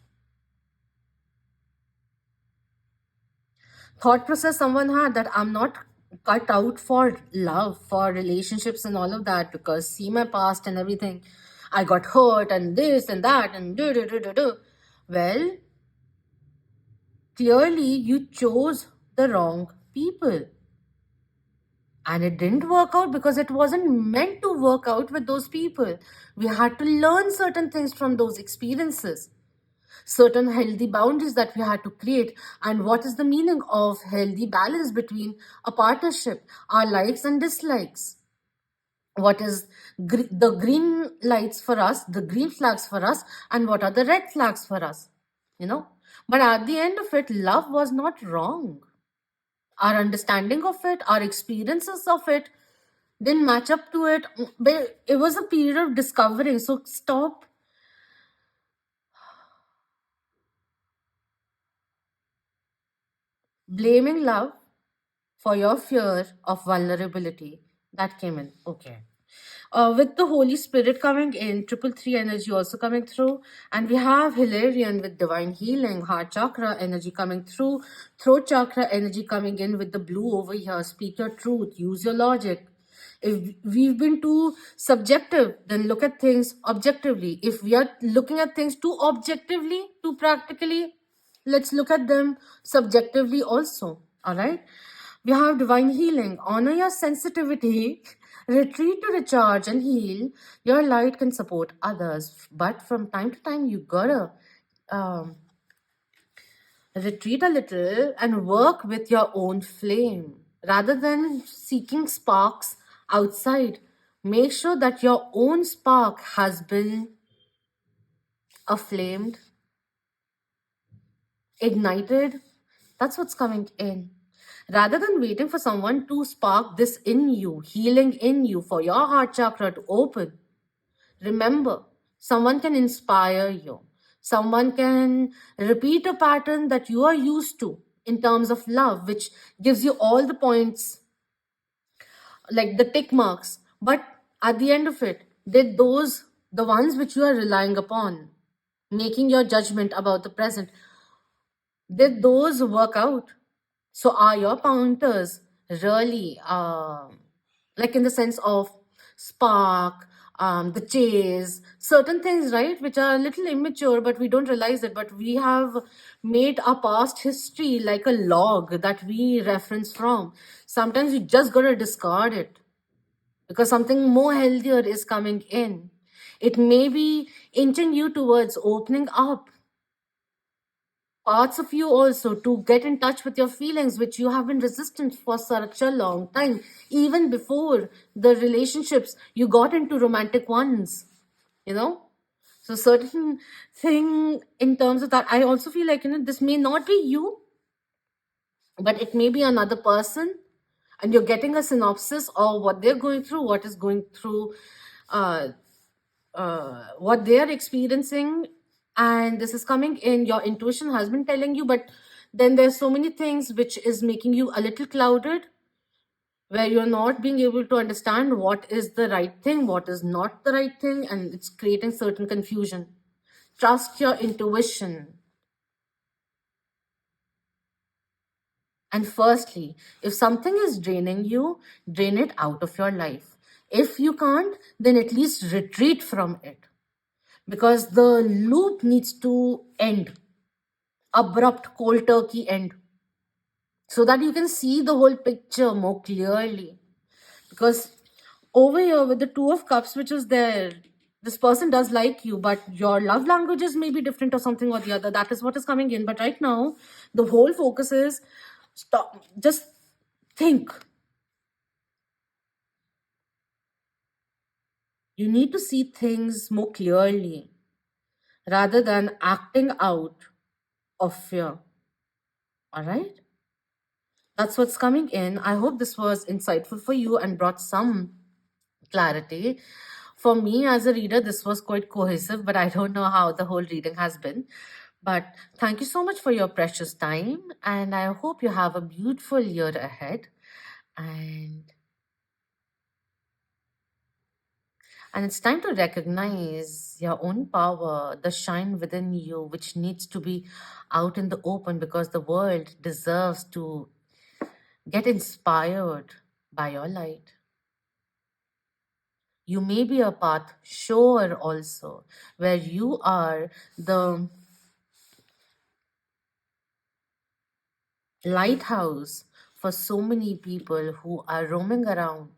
thought process someone had, that I'm not cut out for love, for relationships and all of that, because see my past and everything. I got hurt and this and that and do. Well, clearly you chose the wrong people. And it didn't work out because it wasn't meant to work out with those people. We had to learn certain things from those experiences. Certain healthy boundaries that we had to create. And what is the meaning of healthy balance between a partnership, our likes and dislikes? What is the green lights for us, the green flags for us, and what are the red flags for us? But at the end of it, love was not wrong. Our understanding of it, our experiences of it didn't match up to it. But it was a period of discovering. So stop blaming love for your fear of vulnerability. That came in. Okay. With the Holy Spirit coming in, 333 energy also coming through, and we have Hilarion with divine healing, heart chakra energy coming through, throat chakra energy coming in with the blue over here. Speak your truth, use your logic. If we've been too subjective, then look at things objectively. If we are looking at things too objectively, too practically, let's look at them subjectively also. All right. We have divine healing. Honor your sensitivity. Retreat to recharge and heal. Your light can support others, but from time to time, you gotta um, retreat a little and work with your own flame rather than seeking sparks outside. Make sure that your own spark has been aflamed, ignited. That's what's coming in. Rather than waiting for someone to spark this in you, healing in you, for your heart chakra to open, remember, someone can inspire you. Someone can repeat a pattern that you are used to in terms of love, which gives you all the points, like the tick marks. But at the end of it, did those, the ones which you are relying upon, making your judgment about the present, did those work out? So are your pointers really like in the sense of spark, the chase, certain things, right, which are a little immature, but we don't realize it. But we have made our past history like a log that we reference from. Sometimes you just gotta discard it because something more healthier is coming in. It may be inching you towards opening up parts of you also to get in touch with your feelings, which you have been resistant for such a long time, even before the relationships you got into romantic ones, you know. So certain thing in terms of that, I also feel like, this may not be you, but it may be another person, and you're getting a synopsis of what they're going through, what is going through, uh, what they are experiencing, and this is coming in. Your intuition has been telling you, but then there's so many things which is making you a little clouded, where you're not being able to understand what is the right thing, what is not the right thing, and it's creating certain confusion. Trust your intuition. And firstly, if something is draining you, drain it out of your life. If you can't, then at least retreat from it, because the loop needs to end. Abrupt, cold turkey end, so that you can see the whole picture more clearly. Because over here with the Two of Cups, which is there, this person does like you, but your love languages may be different or something or the other. That is what is coming in. But right now, the whole focus is stop, just think. You need to see things more clearly rather than acting out of fear. All right? That's what's coming in. I hope this was insightful for you and brought some clarity. For me as a reader, this was quite cohesive, but I don't know how the whole reading has been. But thank you so much for your precious time, and I hope you have a beautiful year ahead. And it's time to recognize your own power, the shine within you, which needs to be out in the open, because the world deserves to get inspired by your light. You may be a path shower also, where you are the lighthouse for so many people who are roaming around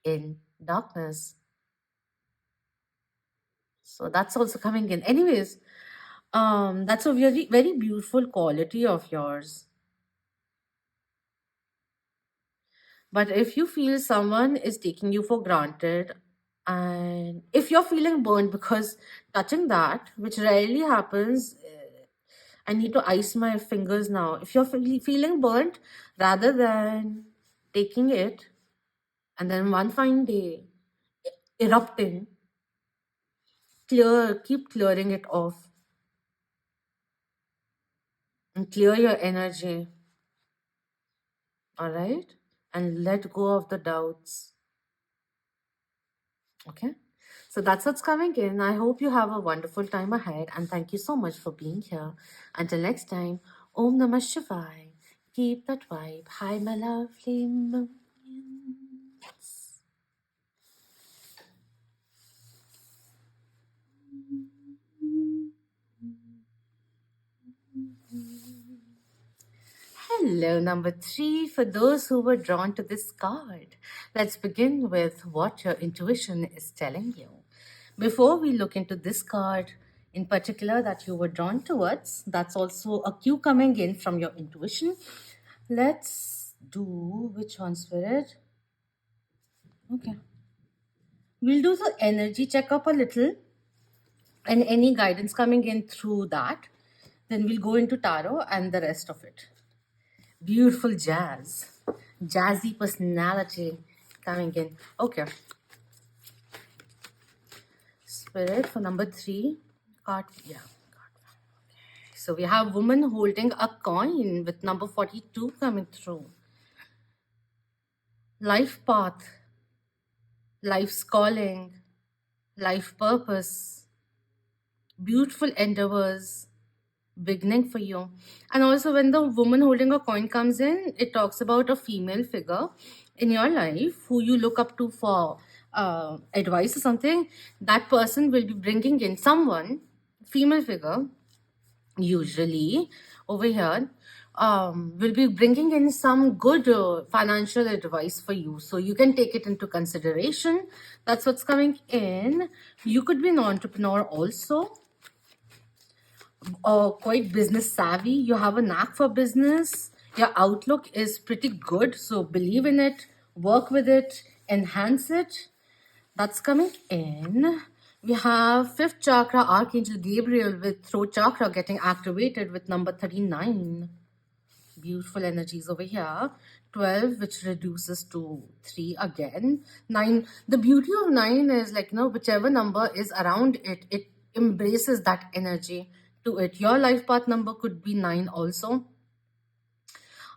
in darkness. So that's also coming in. Anyways, that's a very, very beautiful quality of yours. But if you feel someone is taking you for granted, and if you're feeling burned, because touching that, which rarely happens, I need to ice my fingers now. If you're feeling burnt, rather than taking it and then one fine day erupting, keep clearing it off and clear your energy, all right? And let go of the doubts, okay? So that's what's coming in. I hope you have a wonderful time ahead, and thank you so much for being here. Until next time, Om Namah Shivaya. Keep that vibe. Hi, my lovely moon. Hello. Hello, number 3. For those who were drawn to this card, let's begin with what your intuition is telling you. Before we look into this card in particular that you were drawn towards, that's also a cue coming in from your intuition. Let's do which one, Spirit? Okay. We'll do the energy checkup a little and any guidance coming in through that. Then we'll go into tarot and the rest of it. Beautiful jazzy personality coming in. Okay. Spirit for number 3. Card, yeah. So we have woman holding a coin with number 42 coming through. Life path, life's calling, life purpose, beautiful endeavors, beginning for you. And also when the woman holding a coin comes in, it talks about a female figure in your life who you look up to for advice or something. That person will be bringing in someone, female figure, usually over here, will be bringing in some good financial advice for you. So you can take it into consideration. That's what's coming in. You could be an entrepreneur also. Quite business savvy. You have a knack for business. Your outlook is pretty good. So believe in it, work with it, enhance it. That's coming in. We have 5th chakra, Archangel Gabriel with throat chakra getting activated with number 39. Beautiful energies over here. 12, which reduces to 3 again. 9. The beauty of 9 is like, whichever number is around it, it embraces that energy to it. Your life path number could be 9 also.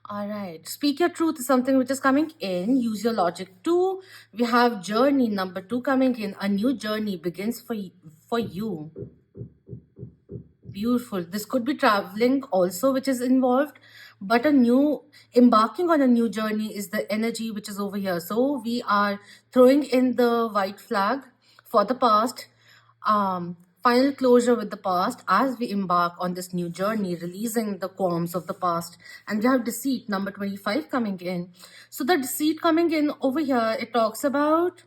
All right. Speak your truth is something which is coming in. Use your logic too. We have journey number 2 coming in. A new journey begins for you. Beautiful. This could be traveling also, which is involved, but embarking on a new journey is the energy which is over here. So we are throwing in the white flag for the past, final closure with the past as we embark on this new journey, releasing the qualms of the past. And we have deceit number 25 coming in. So the deceit coming in over here, it talks about,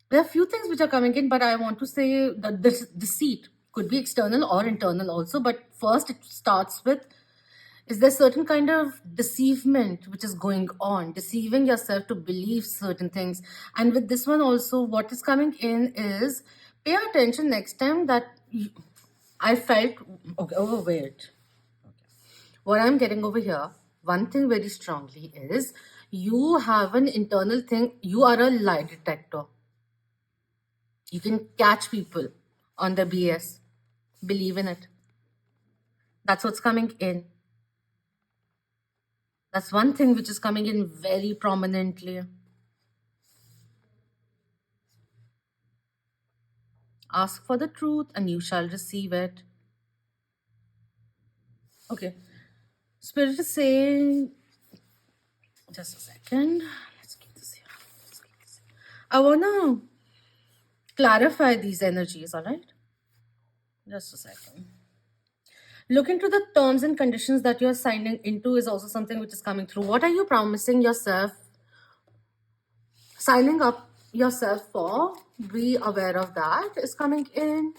there are a few things which are coming in, but I want to say that this deceit could be external or internal also. But first it starts with, is there certain kind of deceivement which is going on, deceiving yourself to believe certain things. And with this one also, what is coming in is, pay attention next time that I felt, okay, oh wait. What I'm getting over here, one thing very strongly is, you have an internal thing, you are a lie detector. You can catch people on their BS. Believe in it. That's what's coming in. That's one thing which is coming in very prominently. Ask for the truth and you shall receive it. Okay. Spirit is saying, just a second. Let's keep this here. I want to clarify these energies, all right? Just a second. Look into the terms and conditions that you're signing into is also something which is coming through. What are you promising yourself, signing up yourself for? Be aware of that is coming in.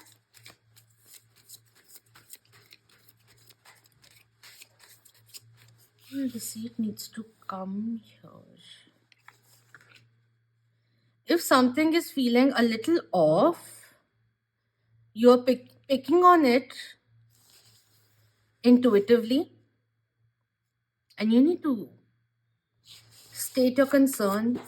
The seed needs to come here. If something is feeling a little off, you're picking on it intuitively, and you need to state your concern.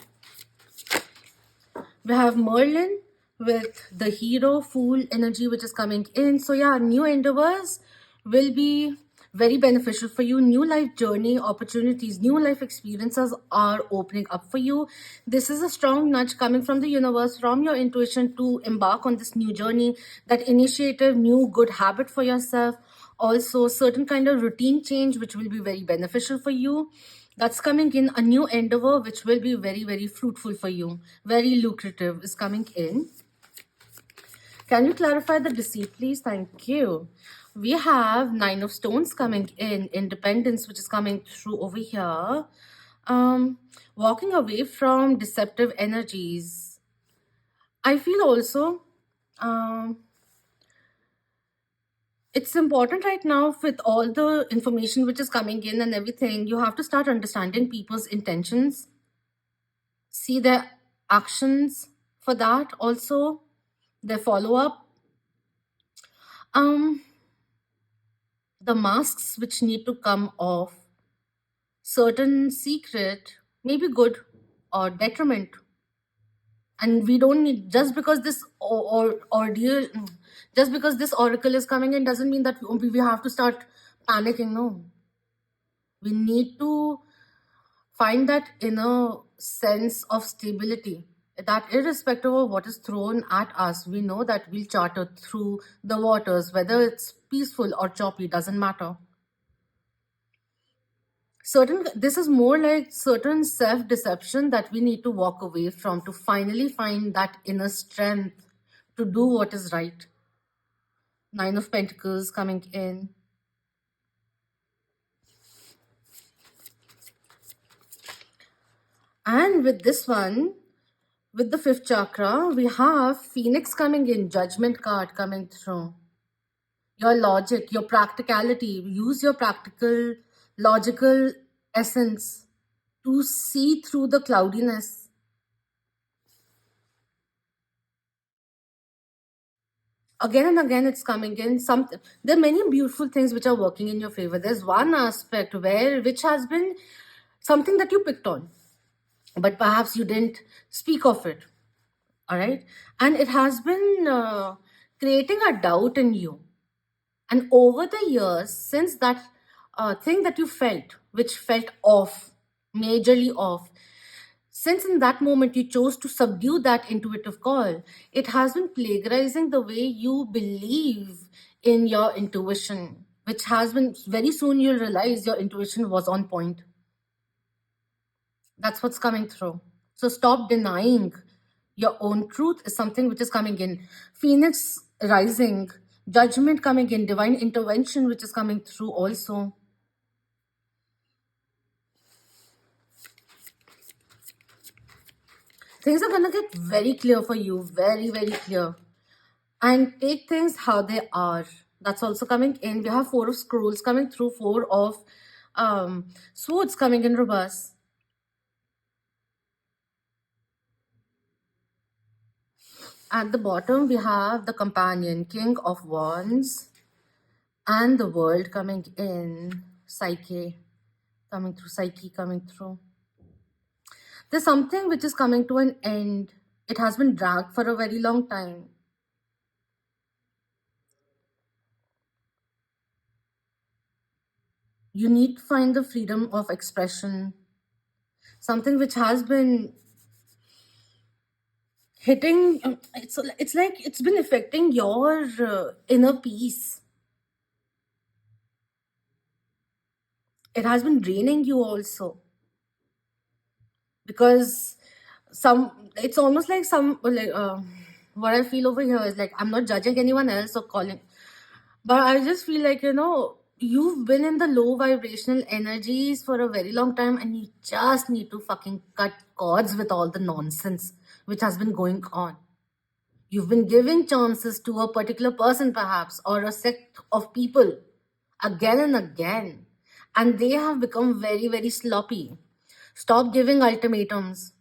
We have Merlin with the hero, fool energy which is coming in. So yeah, new endeavors will be very beneficial for you. New life journey opportunities, new life experiences are opening up for you. This is a strong nudge coming from the universe, from your intuition to embark on this new journey, that initiative, new good habit for yourself. Also certain kind of routine change which will be very beneficial for you. That's coming in. A new endeavor which will be very, very fruitful for you. Very lucrative is coming in. Can you clarify the deceit, please? Thank you. We have Nine of Stones coming in, Independence, which is coming through over here. Um, Walking away from deceptive energies. I feel also um, it's important right now with all the information which is coming in and everything. You have to start understanding people's intentions, see their actions for that, also their follow up. Um, the masks which need to come off, certain secret, maybe good or detriment. And we don't need, just because this ordeal, just because this oracle is coming in doesn't mean that we have to start panicking. No, we need to find that inner sense of stability, that irrespective of what is thrown at us, we know that we'll charter through the waters, whether it's peaceful or choppy, doesn't matter. Certain, this is more like certain self deception that we need to walk away from to finally find that inner strength to do what is right. Nine of Pentacles coming in. And with this one, with the fifth chakra, we have Phoenix coming in, Judgment card coming through. Your logic, your practicality, use your practical, logical essence to see through the cloudiness. Again and again it's coming in. Some, there are many beautiful things which are working in your favor. There's one aspect where which has been something that you picked on, but perhaps you didn't speak of it. All right, and it has been creating a doubt in you. And over the years, since that thing that you felt, which felt off, majorly off, since in that moment you chose to subdue that intuitive call, it has been plagiarizing the way you believe in your intuition, which has been, very soon you'll realize your intuition was on point. That's what's coming through. So stop denying your own truth is something which is coming in. Phoenix rising, judgment coming in, divine intervention which is coming through also. Things are going to get very clear for you, very, very clear. And take things how they are. That's also coming in. We have Four of Scrolls coming through, Four of Swords coming in reverse. At the bottom, we have the Companion, King of Wands, and the World coming in, Psyche coming through. There's something which is coming to an end. It has been dragged for a very long time. You need to find the freedom of expression, something which has been hitting, it's like it's been affecting your inner peace. It has been draining you also, because some, it's almost like some like what I feel over here is like, I'm not judging anyone else or calling, but I just feel like, you've been in the low vibrational energies for a very long time, and you just need to fucking cut cords with all the nonsense which has been going on. You've been giving chances to a particular person, perhaps, or a sect of people again and again, and they have become very, very sloppy. Stop giving ultimatums.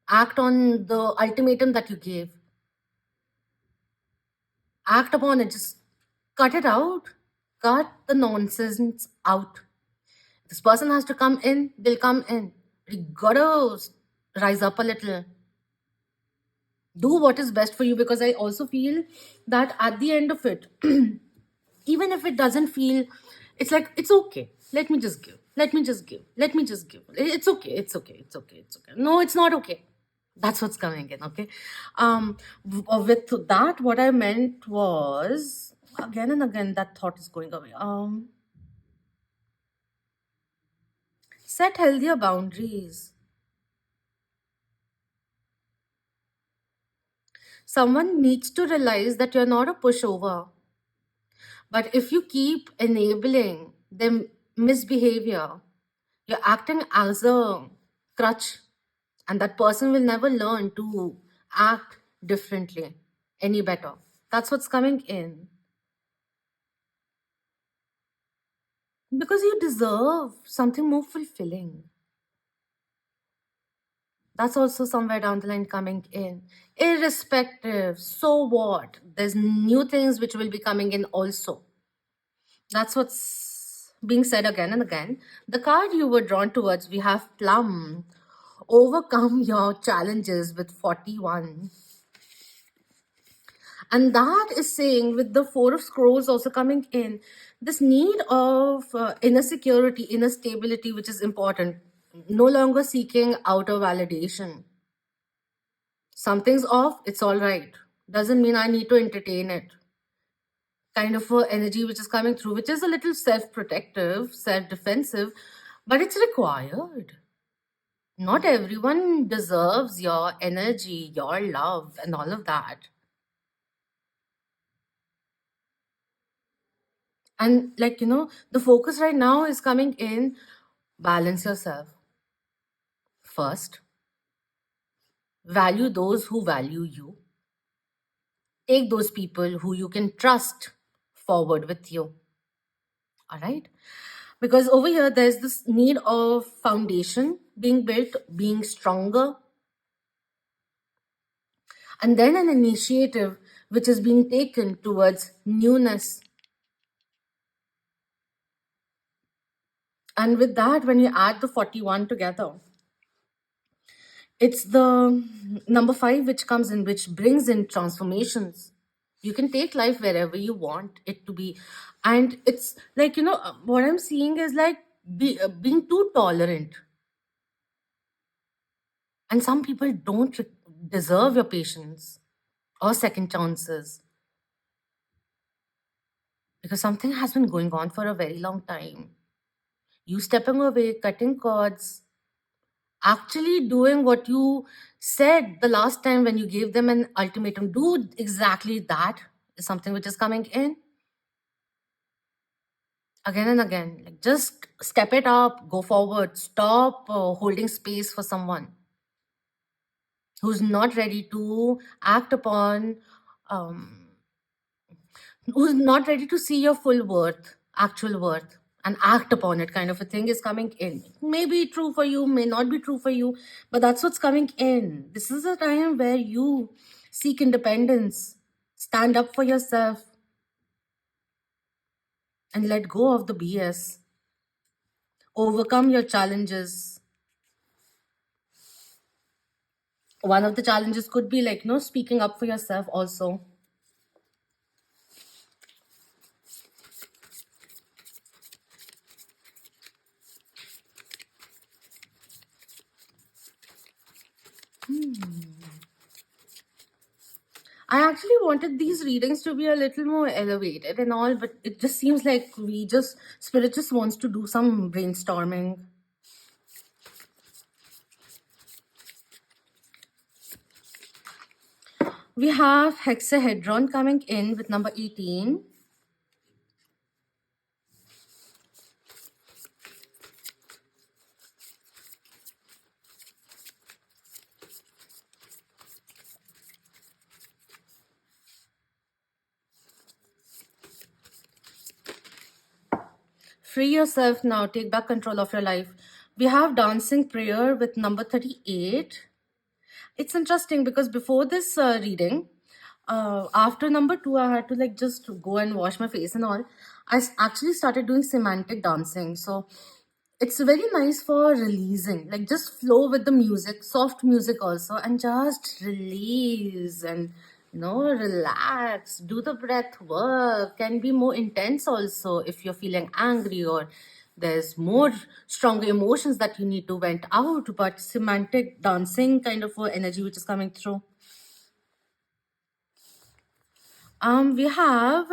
Act on the ultimatum that you gave. Act upon it. Just cut it out. Cut the nonsense out. This person has to come in, they'll come in. You gotta rise up a little. Do what is best for you, because I also feel that at the end of it, even if it doesn't feel, it's like, it's okay, let me just give, it's okay, it's okay. No, it's not okay. That's what's coming in. Okay. With that, what I meant was, again and again that thought is going away. Set healthier boundaries. Someone needs to realize that you're not a pushover. But if you keep enabling them misbehavior, you're acting as a crutch, and that person will never learn to act differently any better. That's what's coming in. Because you deserve something more fulfilling. That's also somewhere down the line coming in. Irrespective, so what? There's new things which will be coming in also. That's what's being said again and again. The card you were drawn towards, we have Plum. Overcome your challenges with 41. And that is saying, with the Four of Scrolls also coming in, this need of inner security, inner stability, which is important. No longer seeking outer validation. Something's off, it's all right. Doesn't mean I need to entertain it. Kind of a energy which is coming through, which is a little self-protective, self-defensive, but it's required. Not everyone deserves your energy, your love, and all of that. And like, the focus right now is coming in, balance yourself first, value those who value you, take those people who you can trust forward with you. All right. Because over here, there's this need of foundation being built, being stronger, and then an initiative which is being taken towards newness. And with that, when you add the 41 together, it's the number 5 which comes in, which brings in transformations. You can take life wherever you want it to be. And it's like, what I'm seeing is like being too tolerant. And some people don't deserve your patience or second chances because something has been going on for a very long time. You stepping away, cutting cords, actually doing what you said the last time when you gave them an ultimatum. Do exactly that is something which is coming in again and again. Like just step it up, go forward, stop holding space for someone who's not ready to act upon, um, who's not ready to see your full worth, actual worth, and act upon it, kind of a thing is coming in. May be true for you, may not be true for you, but that's what's coming in. This is a time where you seek independence, stand up for yourself, and let go of the BS. Overcome your challenges. One of the challenges could be like, speaking up for yourself also. I actually wanted these readings to be a little more elevated and all, but it just seems like Spirit just wants to do some brainstorming. We have hexahedron coming in with number 18. Free yourself now, take back control of your life. We have dancing prayer with number 38. It's interesting because before this reading, after number 2, I had to like just go and wash my face and all. Actually started doing semantic dancing. So it's very nice for releasing, like just flow with the music, soft music also, and just release and relax, do the breath work. Can be more intense also if you're feeling angry or there's more stronger emotions that you need to vent out, but semantic dancing kind of energy which is coming through. We have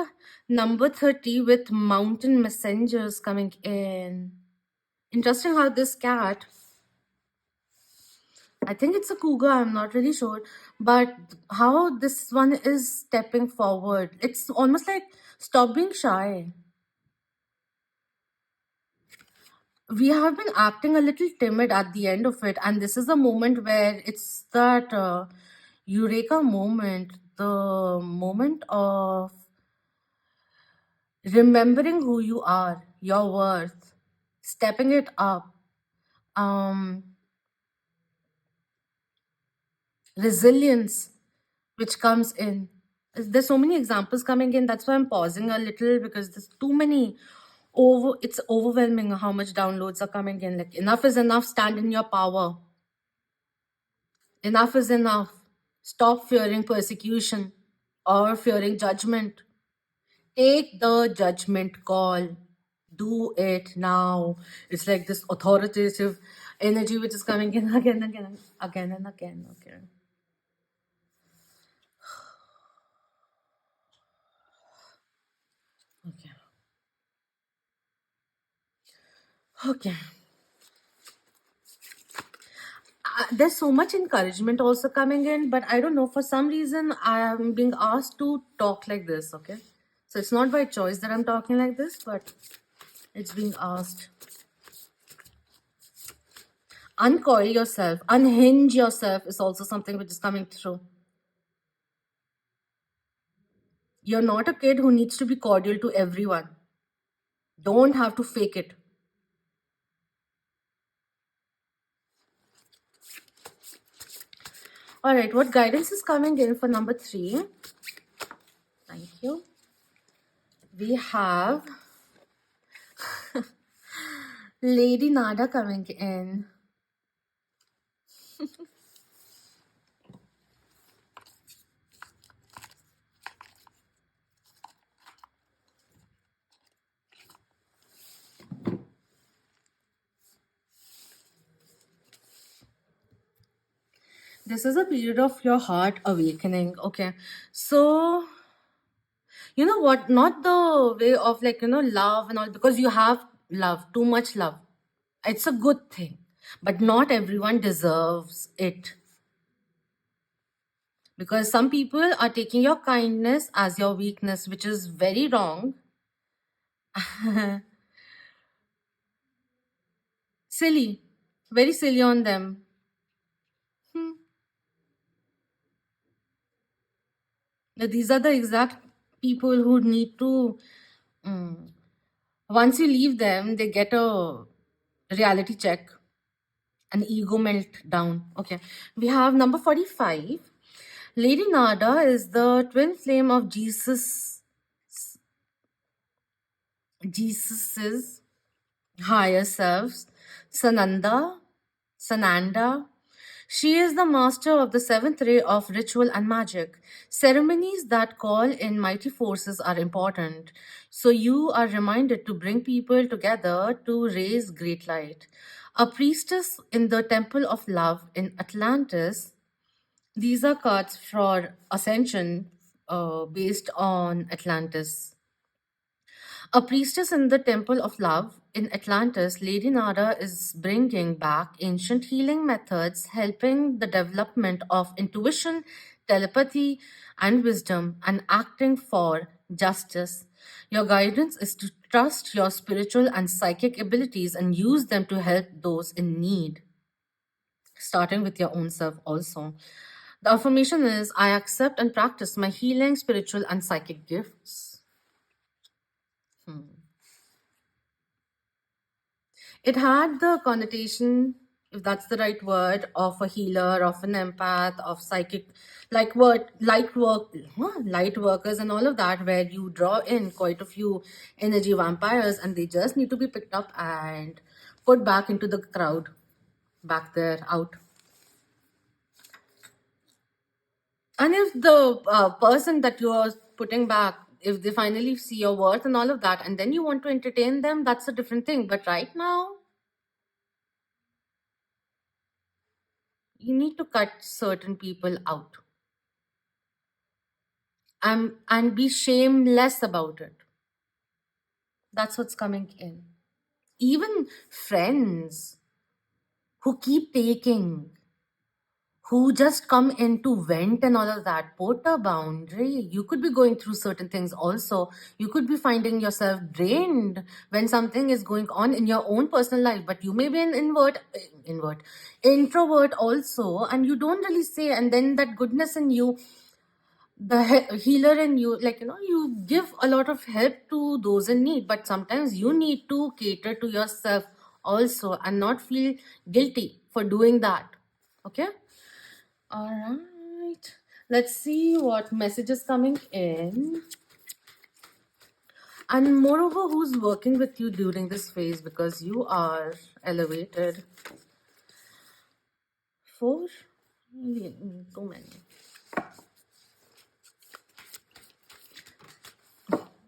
number 30 with mountain messengers coming in. Interesting how this cat I think it's a cougar, I'm not really sure. But how this one is stepping forward, it's almost like stop being shy. We have been acting a little timid at the end of it, and this is a moment where it's that eureka moment, the moment of remembering who you are, your worth, stepping it up, um, resilience, which comes in. There's so many examples coming in. That's why I'm pausing a little because there's too many. It's overwhelming how much downloads are coming in. Like enough is enough. Stand in your power. Enough is enough. Stop fearing persecution or fearing judgment. Take the judgment call. Do it now. It's like this authoritative energy which is coming in again, again, again, and again. Okay. Okay. Okay. There's so much encouragement also coming in, but I don't know, for some reason I am being asked to talk like this. Okay, so it's not by choice that I'm talking like this, but it's being asked. Uncoil yourself, unhinge yourself is also something which is coming through. You're not a kid who needs to be cordial to everyone. Don't have to fake it. All right, what guidance is coming in for number 3? Thank you. We have Lady Nada coming in. This is a period of your heart awakening. Okay. So, you know what? Not the way of like, love and all, because you have love, too much love. It's a good thing. But not everyone deserves it. Because some people are taking your kindness as your weakness, which is very wrong. Silly. Very silly on them. Hmm. Now, these are the exact people who need to. mm, Once you leave them, they get a reality check, an ego meltdown. Okay, we have number 45. Lady Nada is the twin flame of Jesus's higher selves, Sananda, Sananda. She is the master of the seventh ray of ritual and magic. Ceremonies that call in mighty forces are important. So you are reminded to bring people together to raise great light. A priestess in the Temple of Love in Atlantis. These are cards for Ascension based on Atlantis. A priestess in the Temple of Love in Atlantis, Lady Nada is bringing back ancient healing methods, helping the development of intuition, telepathy, and wisdom, and acting for justice. Your guidance is to trust your spiritual and psychic abilities and use them to help those in need, starting with your own self also. The affirmation is I accept and practice my healing, spiritual, and psychic gifts. It had the connotation, if that's the right word, of a healer, of an empath, of psychic, like what light workers and all of that, where you draw in quite a few energy vampires, and they just need to be picked up and put back into the crowd, back there, out. And if the person that you are putting back, if they finally see your worth and all of that, and then you want to entertain them, that's a different thing. But right now, you need to cut certain people out and be shameless about it. That's what's coming in. Even friends who keep taking, who just come in to vent and all of that. Put a boundary. You could be going through certain things also. You could be finding yourself drained when something is going on in your own personal life, but you may be an introvert also, and you don't really say, and then that goodness in you, the healer in you, like, you give a lot of help to those in need, but sometimes you need to cater to yourself also and not feel guilty for doing that. Okay. All right. Let's see what message is coming in. And moreover, who's working with you during this phase, because you are elevated. Four? Too many.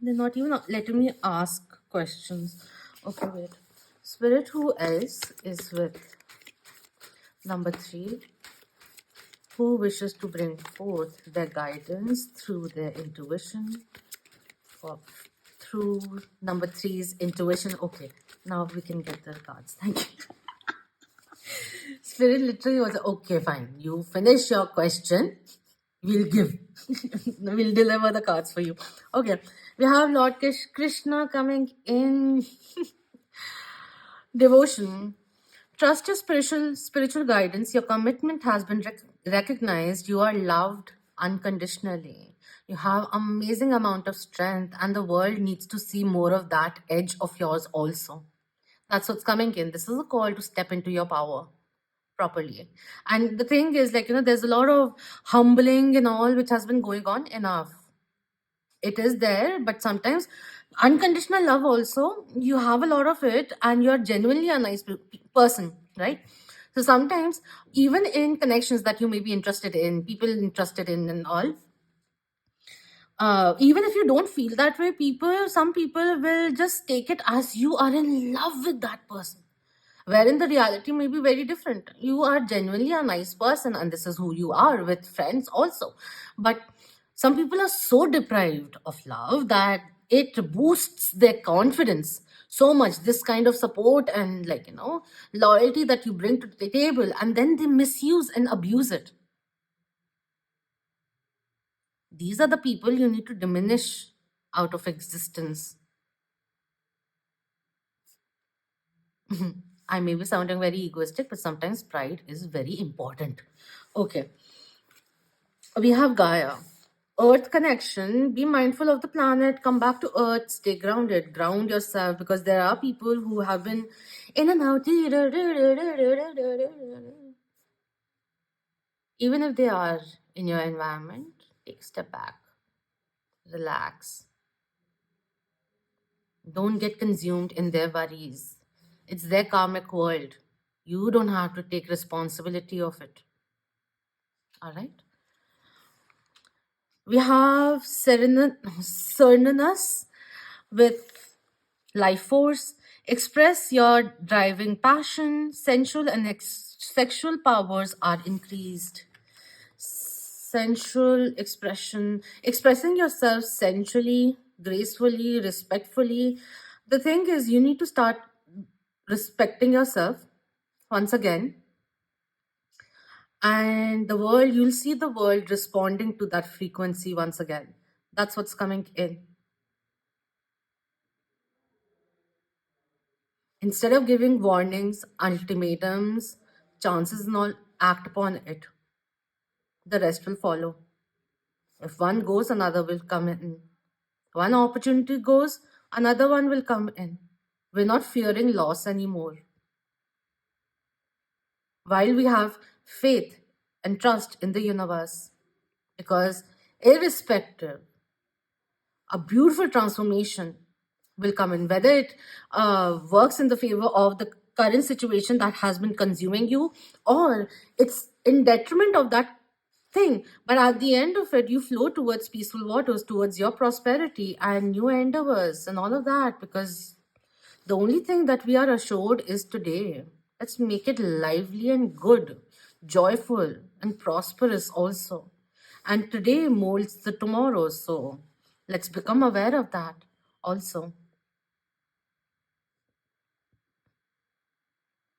They're not even letting me ask questions. Okay, wait. Spirit, who else is with number 3? Who wishes to bring forth their guidance through their intuition? For through number 3's intuition. Okay, now we can get the cards. Thank you. Spirit literally was okay, fine. You finish your question. We'll give. We'll deliver the cards for you. Okay. We have Lord Krishna coming in. Devotion. Trust your spiritual guidance. Your commitment has been recognized. You are loved unconditionally. You have amazing amount of strength, and the world needs to see more of that edge of yours also. That's what's coming in. This is a call to step into your power properly. And the thing is, like, there's a lot of humbling and all which has been going on enough. It is there, but sometimes unconditional love also, you have a lot of it, and you're genuinely a nice person, right? So sometimes, even in connections that you may be interested in, people interested in and all, even if you don't feel that way, some people will just take it as you are in love with that person, wherein the reality may be very different. You are genuinely a nice person, and this is who you are with friends also. But some people are so deprived of love that it boosts their confidence so much, this kind of support and, like, loyalty that you bring to the table, and then they misuse and abuse it. These are the people you need to diminish out of existence. I may be sounding very egoistic, but sometimes pride is very important. Okay. We have Gaia. Earth connection. Be mindful of the planet. Come back to Earth. Stay grounded. Ground yourself, because there are people who have been in and out. Even if they are in your environment, take a step back. Relax. Don't get consumed in their worries. It's their karmic world. You don't have to take responsibility of it. All right? We have Serenus with life force. Express your driving passion. Sensual and sexual powers are increased. Sensual expression. Expressing yourself sensually, gracefully, respectfully. The thing is, you need to start respecting yourself once again, and the world, you'll see the world responding to that frequency once again. That's what's coming in. Instead of giving warnings, ultimatums, chances and all, act upon it. The rest will follow. If one goes, another will come in. One opportunity goes, another one will come in. We're not fearing loss anymore. While we have faith and trust in the universe, because irrespective, a beautiful transformation will come in, whether it works in the favor of the current situation that has been consuming you, or it's in detriment of that thing. But at the end of it, you flow towards peaceful waters, towards your prosperity and new endeavors and all of that, because the only thing that we are assured is today. Let's make it lively and good, joyful and prosperous also. And today molds the tomorrow. So let's become aware of that also.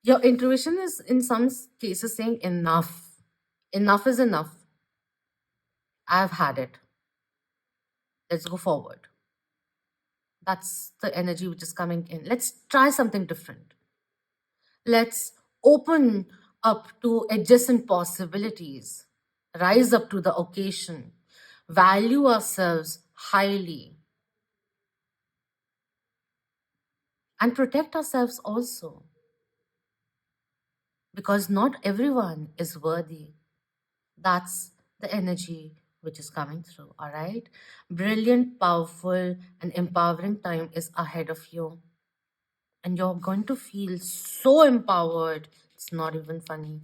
Your intuition is in some cases saying enough. Enough is enough. I've had it. Let's go forward. That's the energy which is coming in. Let's try something different. Let's open up to adjacent possibilities, rise up to the occasion, value ourselves highly, and protect ourselves also. Because not everyone is worthy. That's the energy which is coming through, all right? Brilliant, powerful, and empowering time is ahead of you. And you're going to feel so empowered. It's not even funny.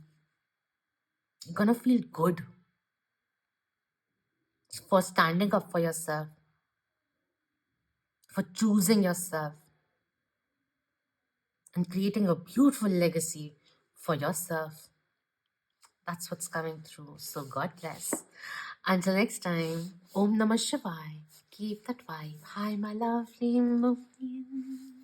You're going to feel good for standing up for yourself, for choosing yourself, and creating a beautiful legacy for yourself. That's what's coming through. So God bless. Until next time, Om Namah Shivaya. Keep that vibe. Hi, my lovely moon.